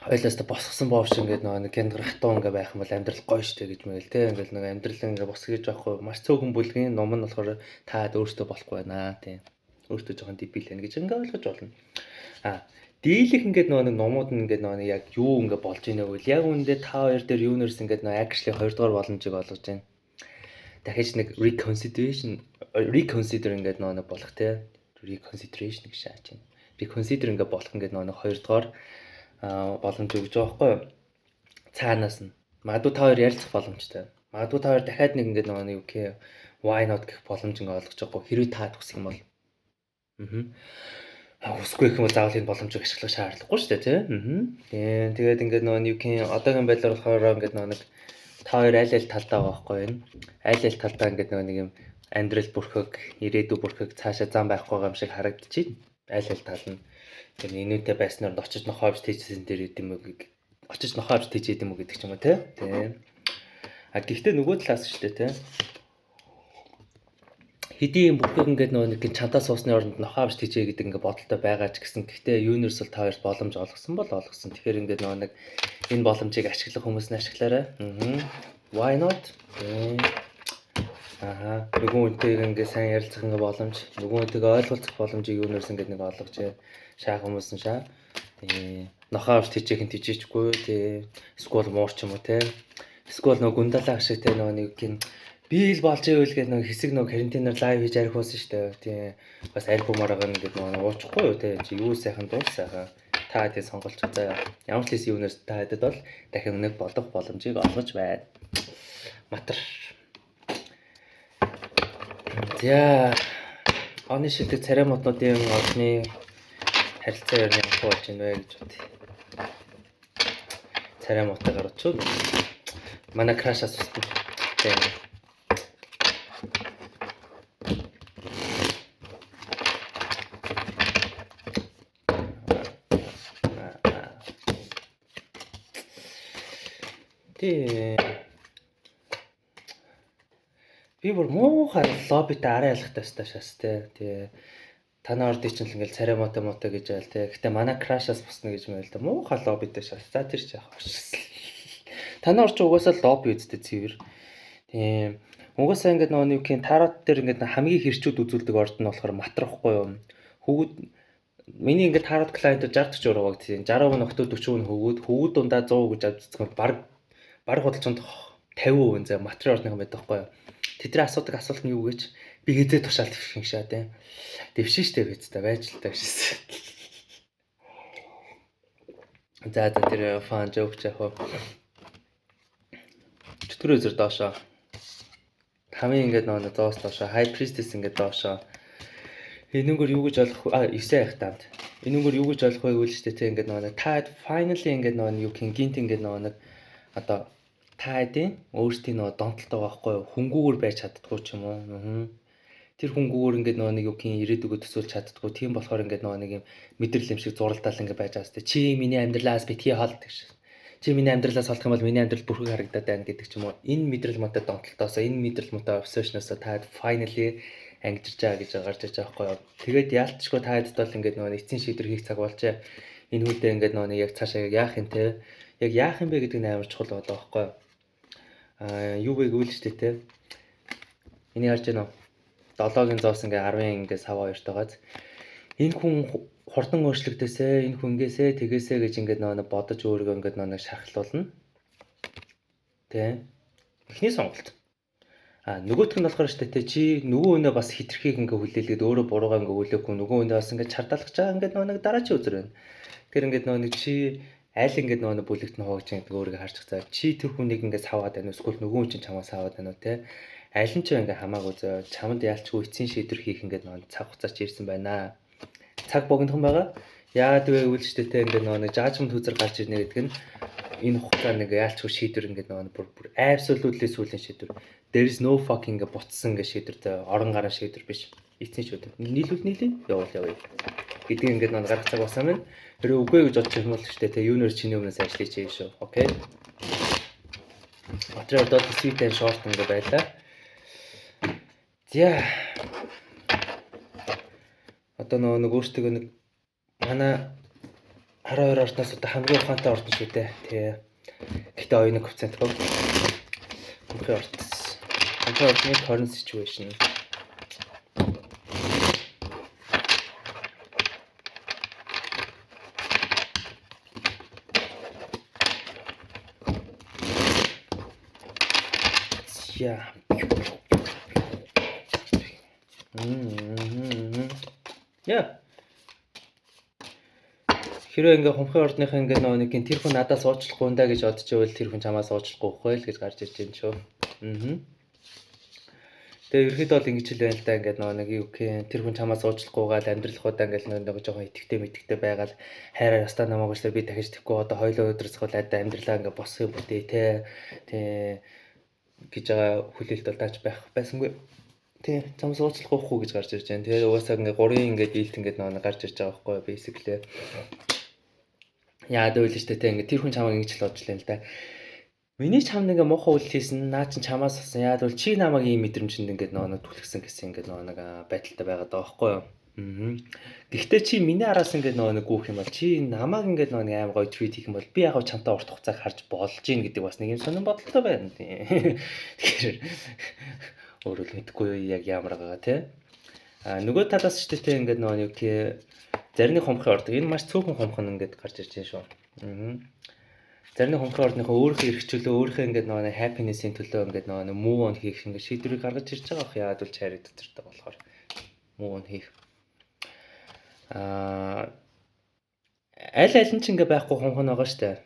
Speaker 1: Ойлоос та босгосон боовч ингээд нөгөө нэг гяндгар хатуу ингээ байх юм бол амьдрал гоё штэ гэж мэгэл те ингээд нөгөө амьдрал ингээ босгож байхгүй маш цөөхөн бүлгийн ном нь болохоор таад өөртөө болохгүй байна те. Өөртөө жоохон дебил байна гэж ингээ ойлгож болно. Дийлэх ингээд нөгөө нэг номууд нь ингээд нөгөө яг юу ингээ болж ийнэ гэвэл яг үүндээ та хоёр дээр юунерс ингээд нөгөө actually 2 дугаар боломжийг олгож байна. Дахиж нэг reconsider ингээд нөгөө болох те. Reconsideration гэж шааж байна. Reconsider ингээд болох ингээд нөгөө 2 дугаар боломж өгж байгаа байхгүй юу? Цаанаас нь. Магадгүй та хоёр ярилцах боломжтой. Магадгүй та хоёр дахиад нэг ингээд нөгөө юу гэх why not гэх боломж ингээ олгож байгаа. Хэрвээ та хүсэх юм бол. Хүсэхгүй гэх юм бол заавал энэ боломжийг ашиглах шаардлагагүй шүү дээ, тий. Тэгээд ингээд нөгөө юу гэх одоогийн байдлаар болохоор ингээд нөгөө нэг та хоёр аль талдаа байгаа байхгүй юу? Аль талдаа ингээд нөгөө нэг юм амьдрал бүрхэг, ирээдүй бүрхэг цаашаа зам байхгүй юм шиг харагдчихээн. Аль тал нь тэр инээдтэй байснаар очиж нохоовч тийжсэн дээр идэм үг очиж нохоовч тийжээд юм уу гэдэг ч юм уу тий. Гэхдээ нөгөө талаас шүү дээ тий. Хэдийн бүрхэг ингээд нөгөө нэг чантаа суусны оронд нохоовч тийжээ гэдэг ингээд бодолтой байгаа ч гэсэн гэхдээ universal та хоёрт боломж олгосон бол олгосон. Тэгэхээр ингээд нөгөө нэг энэ боломжийг ашиглах хүмүүс нь ашиглаарай. Why not? Нөгөө үнтэйг ингээд сайн ярилцах ингээд боломж, нөгөө үнтэйг ойлголцох боломжийг universal ингээд нэг олгож шаах хүмүүс нь шаа. Нохоовч тийжээх нь тийжээчгүй тий. Эсвэл муурч юм уу тий. Эсвэл нөгөө гундалаа шиг тий нөгөө нэг юм би л болж ивэл гэдэг нэг хэсэг нэг карантинаар лайв хийж арих болсон шүү дээ. Тийм бас альбомоор байгаа нэг нэг уучахгүй юу те. Чи юу сайхан дуус сайхан та тийм сонголч заа. Ямар ч хэсэг юунаас та хэдэд бол дахин нэг болох боломжийг олгож байна. Матар. За оны шилдэг цариамтнуудын олны харилцаа ер нь ямар болж байна вэ гэж бод. Цариамтаа гаргачул. Манай крашаас устна. Тийм. Би бүр муухай лоббитэй арай ялахтай шаас те. Танаа ордыг чинь ингээл царай мото гэж айл те. Гэтэ манай крашаас босна гэж мэл те. Муухай лоббитэй шаас. За тэр ч яах вэ? Танаа орч угаасаа лобби үсттэй цэвэр. Тийм. Угаасаа ингээд нөгөө юу гэх тарот дээр ингээд хамгийн хэрчүүд үзүүлдэг орд нь болохоор матрахгүй юу. Хөвгүүд миний ингээд тарот клиент 60 40 байгаа тийм 60% нөхдөө 40% хөвгүүд дундаа 100 гэж авчихсан баг худалчинд 50% зэ материал орных юм байдаг байхгүй юу. Тэдний асуудаг асуулт нь юу гэж би хэзээ тушаал твшин шаа тийм. Дэвшин штэ гэжтэй байж л таа гэсэн. За тэр фан жоок яг чөтгөр үзэр доошоо. Хамгийн ингээд нөгөө зоос доошоо high priestess ингээд доошоо. Энэнгөр юу гэж ойлгох 9 их тамд. Энэнгөр юу гэж ойлгох вэ гэвэл штэ тийм ингээд нөгөө та finally ингээд нөгөө юу гинт ингээд нөгөө одоо та хэдийн өөрсдийн нөгөө донтолтой байхгүй юу хөнгүүгээр байж чаддгүй ч юм уу. Тэр хөнгүүгээр ингээд нөгөө нэг юу гин ирээдүгөө төсөөлж чаддгүй. Тийм болохоор ингээд нөгөө нэг юм мэдрэл юм шиг зуралдаал ингээд байж байгаа. Чи миний амьдралаас битгий хоол гэж. Чи миний амьдралаас олох юм бол миний амьдрал бүрхэг харагдаад байна гэдэг ч юм уу. Энэ мэдрэл мотой донтолтоосоо энэ мэдрэл мотой obsession-осоо та finally ангижирч байгаа гэж гарч иж байгаа байхгүй юу. Тэгээд яалтчгүй та хэдд бол ингээд нөгөө эцсийн шийдвэр хийх цаг болжээ. Энэ хүнтэй ингээд нөгөө яг цаашаа яах юм те. Яг яах юм бэ гэдэг нь амар чухал болоо байхгүй юу. Юу вэ гэвэл ч те. Энийг харж байна уу? 7-гийн зоос ингээ 10-ын ингээ сав хоёртойгоос энэ хүн хурдан өөрчлөгдөөсэй, энэ хүнгээсээ тэгээсэй гэж ингээ нөө бодож өөрийгөө ингээ нөө шархлуулна. Тэ. Эхний сонголт. Нөгөөх нь болохоор штэ тэ чи нөгөө өнөө бас хитрхийг ингээ хүлээлгээд өөрөө буруугаа ингээ хүлээхгүй нөгөө өнөө бас ингээ чардалгаж байгаа ингээ нөө дараачийн үзэр байна. Тэгэхээр ингээ нөө чи аль ингээ нөө бүлэгт нь хувааж байгаа өөрийгөө харчих цаа. Чи тэр хүнийг ингээ саваад байна уу? Эсвэл нөгөө хүн чинь чамаас саваад байна уу те? Аль нь ч ингээ хамаагүй зөө. Чамд яалчгүй эцсийн шийдвэр хийх ингээ нөө цаг хугацаач ирсэн байна. Цаг богинохон байгаа. Яагаад вэ гэвэл ч тэ ингээд нэг жажмент хүзэр гарч ирнэ гэдэг нь энэ хугацаанд ингээ яалчгүй шийдвэр ингээд бүр absolutely сүүлийн шийдвэр. There is no fucking ингээ буцсан ингээ шийдвэр тэ орон гараа шийдвэр биш. Эцсийн шийдвэр. Нийлүүл яваа гэдгийг ингээд гарах цаг басан байна. Тэр үгүй гэж бодчих юм бол ч тэ юунаар чиний өмнөөс ажиллаж байгаа шүү. Окей. Отроо дот sweet and short ингээ байлаа. За. Одоо нэг өөртөө нэг манай 12 ордноос одоо хамгийн ухаантай ордон шүү дээ. Тэгээ. Гэтэ оюуны коэффициент гоо. Хамгийн ордны current situation. Yeah. Yeah. Хэрвээ ингээ хумхын ордныхаа ингээ нэг тэр хүн надаас уучлахгүй ундаа гэж бодож байвал тэр хүн чамаас уучлахгүй байхгүй л гэж гарч ирж байна шүү. Тэгээ ерөөхдөө бол ингэж л байна л да ингээ нэг юу гэх тэр хүн чамаас уучлахгүйгээл амьдралхуудаа ингээ нэг жоохон итгэвтэй байгаад хайраар ястаа намаагүй шүү би дахиж тэхгүй одоо хоёлоо өдрөөс хаваад амьдралаа ингээ босхий бүтээ тэ гэж байгаа хүлээлт бол тааж байсангүй. Тий, чамаас уучлахгүй гэж гарч ирж байна. Тэгээ угаасаа ингээ 3-ын ингээ дийлт ингээ нэг гарч ирж байгаа байхгүй basically. Яа дэвэл штэ тэ ингээ тэр хүн чамайг ингэж л бодж лээ л да. Миний чамд ингээ муухай үйл хийсэн наа чин чамаас болсон. Яа дэвэл чи намайг ийм мэдрэмжинд ингээ нэг түлхсэн гэсэн ингээ нэг байдалтай байгаад байгаа байхгүй юу? Гэхдээ чи миний араас ингээ нэг гүөх юм бол чи намайг ингээ нэг аим гоё treat хийх юм бол би яг чамтай урт хугацааг харж болж гин гэдэг бас нэг юм сонирн бодолтой байна. Тэгэхээр өөрөө мэдэхгүй юу яг ямар байгаа тий. Нөгөө талаас ч тэ ингээд нөгөө юу гэх зарны хумхын ордог. Энэ маш цөөхөн хумхан ингээд гарч ирж байна шүү. Зарны хумхын ордныхоо өөрийнхөө эрхчлөө өөрийнхөө ингээд нөгөө happiness-ийн төлөө ингээд нөгөө move on хийх ингээд шийдвэрийг гаргаж ирж байгаа бох яад бол чарид дотор болохоор move on хийх. Аль нь ч ингээд байхгүй хумхан байгаа штэ.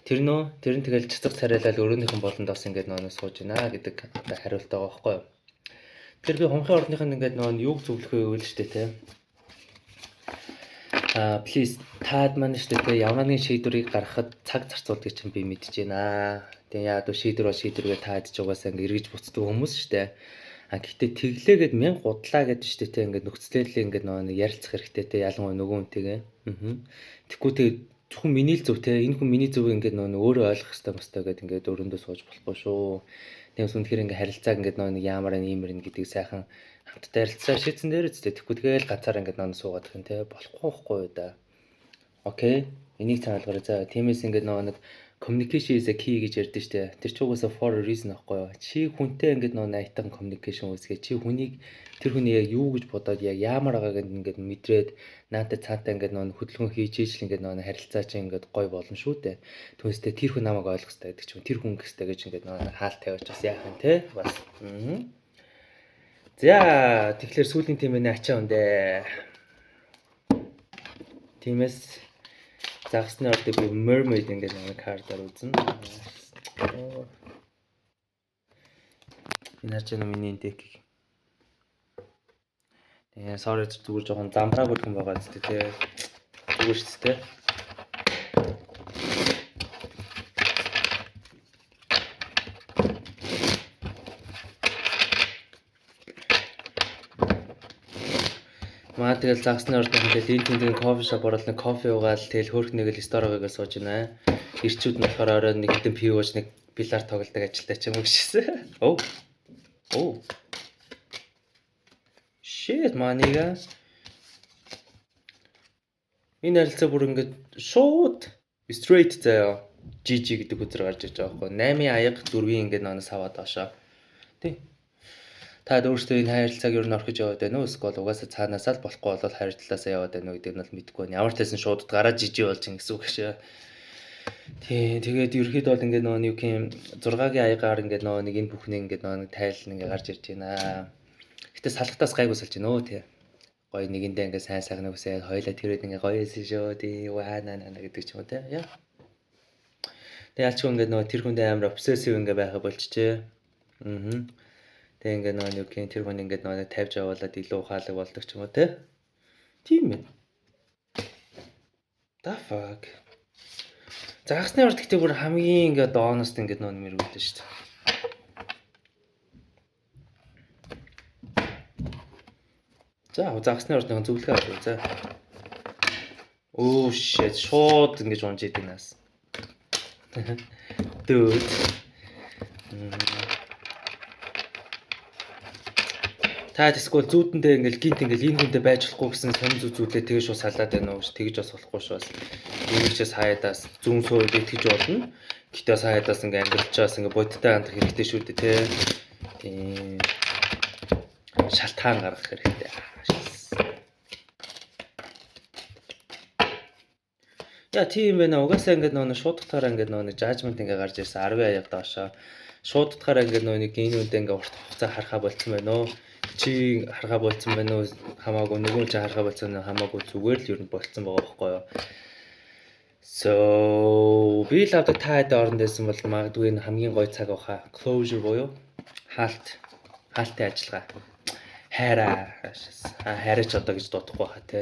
Speaker 1: Тэр нь тэгэл цэцэг царайлал өөрөөнийх нь болондоос ингээд нөгөө сууж байна гэдэг хариулт байгаа байхгүй юу. Тэр би хумхын ордных нь ингээд нөгөө юуг зөвлөх вэ гэвэл штэ те. Please таад маань штэ те ямар нэгэн шийдвэрийг гаргахад цаг зарцуулдаг чинь би мэдэж байна. Тэгээ яа дөө шийдвэргээ таадж угаасаа ингээд эргэж буцдаг хүмүүс штэ. Гэхдээ тэглээгээд 1000 гудлаа гэдэг штэ те ингээд нөхцөлөлийн ингээд нөгөө ярилцах хэрэгтэй те ялангуяа нөгөө үнтэйгээ. Тэгэхгүй тэгээ зөвхөн миний л зөв те энэ хүн миний зөв ингээд нөгөө өөрөө ойлгох хэрэгтэй мостой гэдэг ингээд өрөөндөө сууж болохгүй шүү. Тэгээс үнэхээр ингээд харилцааг ингээд нөгөө ямар иймэр гэдэг сайхан хамтдаа харилцаа шийдсэн дээр үстэй. Тэгэхгүй тэгэл ганцаар ингээд нөгөө суугаад их те болохгүй юу да. Окей. Энийг цаана ойлгоорой. За тиймээс ингээд нөгөө communication is a key гэж ярьдэн штэ. Тэр ч угаасаа for a reason аахгүй юу. Чи хүнтэй ингээд нөгөө найтан communication үүсгээ. Чи хүнийг тэр хүний яг юу гэж бодоод яг ямар байгааг ингээд мэдрээд наадад цаатаа ингээд нөгөө хөдөлгөөн хийж ижил ингээд нөгөө харилцаа чи ингээд гой болно шүү дээ. Түүнээсээ тэр хүн намайг ойлгох хэрэгтэй гэдэг чинь тэр хүн гэхтэй гэж ингээд нөгөө хаалт тавиач бас яах юм те бас. За тэгэхээр сүүлийн тэмээний ачаа өндөө. Тиймээс загсны ордыг би mermaid ингээд нэг картаар үзнэ. Энэ ч юм миний декийг. Тэгээ sorry зүгээр жоохон замбрааг өргөн байгаа зү тэ. Зүгээр шүү дээ. Маа тэгэл загсны ордны хэлээд энэ тэндийн кофе шоп орол нэг кофе уугаал тэгэл хөөх нэг л сторогоо сууж байна. Ирчүүд нь болохоор орой нэг хэдэн пив ууж нэг билар тоглодог ажилтай ч юм уу гэжсэн. Oh. Shit манига. Энэ харилцаа бүр ингээд шууд straight заяа. GG гэдэг үзэр гарч иж байгаа байхгүй. 8-ын аяга 4-ийн ингээд нанаас аваад аашаа. Тий. Та өөрсдөө энэ харилцааг юу н орхиж яваад байна уу? Эсвэл угаасаа цаанаасаа л болохгүй болол харилцаасаа яваад байна уу гэдэг нь бол мэдэхгүй байна. Ямар ч байсан шууд гараа жижиг болж ин гэсэн үг шээ. Тий, тэгээд ерөөхдөө бол ингээд нөгөө юу юм 6-гийн аягаар ингээд нөгөө нэг энэ бүхний ингээд нөгөө тайл ингээд гарч ирж байна. Гэтэ салхатаас гайгүй салж байна өө тий. Гоё нэгэндээ ингээд сайн сайхан үсээ хоёлаа тэрээд ингээд гоё эсэн шүү тий. Ваа наа гэдэг ч юм уу тий. Яа. Тэгээд ялч ингээд нөгөө тэр хүндээ амар obsessive ингээд байха болчихжээ. Тэгээ ингээд нөгөө юу гэх тэр хүн ингээд нөгөө тавьж явуулаад илүү ухаалаг болдог ч юм уу те. Тийм ээ. The fuck. Загасны урд гэхдээ бүр хамгийн ингээд honest ингээд нөө мэрэгүүлсэн шүү дээ. За загасны урдын зөвлөгөө авъя. За. Oh shit, шууд ингэж унж идэг нас. Dude. Та эсвэл зүүдэндээ ингээл гинт ингээл энэ хүндээ байж болохгүй гэсэн сонир зүүдлээ тэгэж шууд салаад байна уу? Тэгэж бас болохгүй шүү бас. Ингэчээс хаяадаас зүүн суугаад итгэж болно. Гэтэ бас хаяадаас ингээл амьдралчаас ингээл бодиттой хандах хэрэгтэй шүү дээ тий. Тийм. Шалтгаан гаргах хэрэгтэй. Яа тийм байна. Угаасаа ингээд нөө шууд утгаараа ингээд нөө жажмент ингээд гарч ирсэн 10 аяг доошоо. Шууд утгаараа ингээд нөө нэг энэ үедээ ингээд урт хугацаа харахаа болцсон байна уу? Чи харахаа болцсон байна уу? Хамаагүй нөгөө чи харахаа болцсон уу? Хамаагүй зүгээр л ер нь болцсон байгаа байхгүй юу? So би л одоо та хэдэн оронд байсан бол магадгүй энэ хамгийн гоё цаг баха. Closure буюу хаалтын ажиллагаа. Хайраач одоо гэж дуудахгүй хаа те.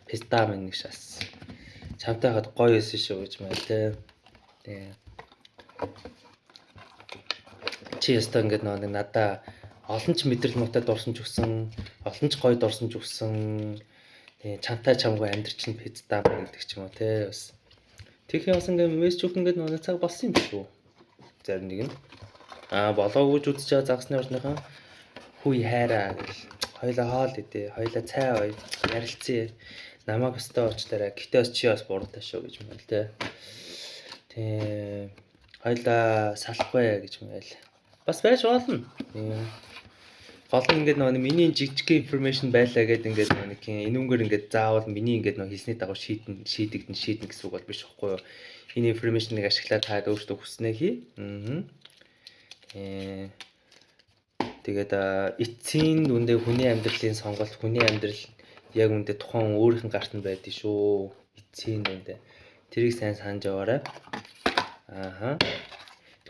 Speaker 1: Писта минь нэг шас. Чамтай хад гоё эсэн шүү гэж мэл те. Тий. Чи ястаа ингээд нэг надаа олон ч мэдрэл мутад орсон ч өгсөн, олон ч гоё дорсон ч өгсөн. Тий, чамтай чамгүй амьдрч нь писта минь гэдэг ч юм уу те. Бас тэгэхээр бас ингээд мессеж өгөх ингээд нэг цаг болсон юм биш үү? Зарим нэг нь. Болоогүй ч үзэж байгаа загсны урдныхаа хүй хайраа гэл. Хоёлаа хоол идэ, хоёлаа цай ой, ярилцъя. Намайг өстой уучлаарай. Гэтэ бас чи бас буруутай шүү гэж мэл те. Тий. Хоёлаа салахгүй гэж мэл. Бас байж болно. Гол нь ингээд нэг миний жижиг информашн байлаа гэдэг ингээд нэг энүүнгээр ингээд заавал миний ингээд нэг хэлсний дагуу шийдэн гэсэн үг бол биш байхгүй юу? Энэ информашныг ашиглаад таад өөртөө хүснээ хий. Тэгээд эцсийн үндэ хүний амьдралын сонголт, хүний амьдрал яг үндэ тухайн өөрийнх нь гарт нь байдгийг шүү. Эцсийн үндэ. Тэрийг сайн санаж яваарай.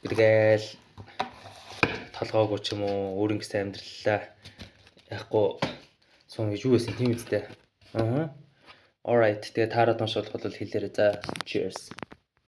Speaker 1: Тэгээл толгоогүй ч юм уу өөрөнгөсөө амьдраллаа яахгүй суун гэж юу байсан тийм үстэй. Alright. Тэгээ таарад уншуулах бол хэлээрэй. За cheers.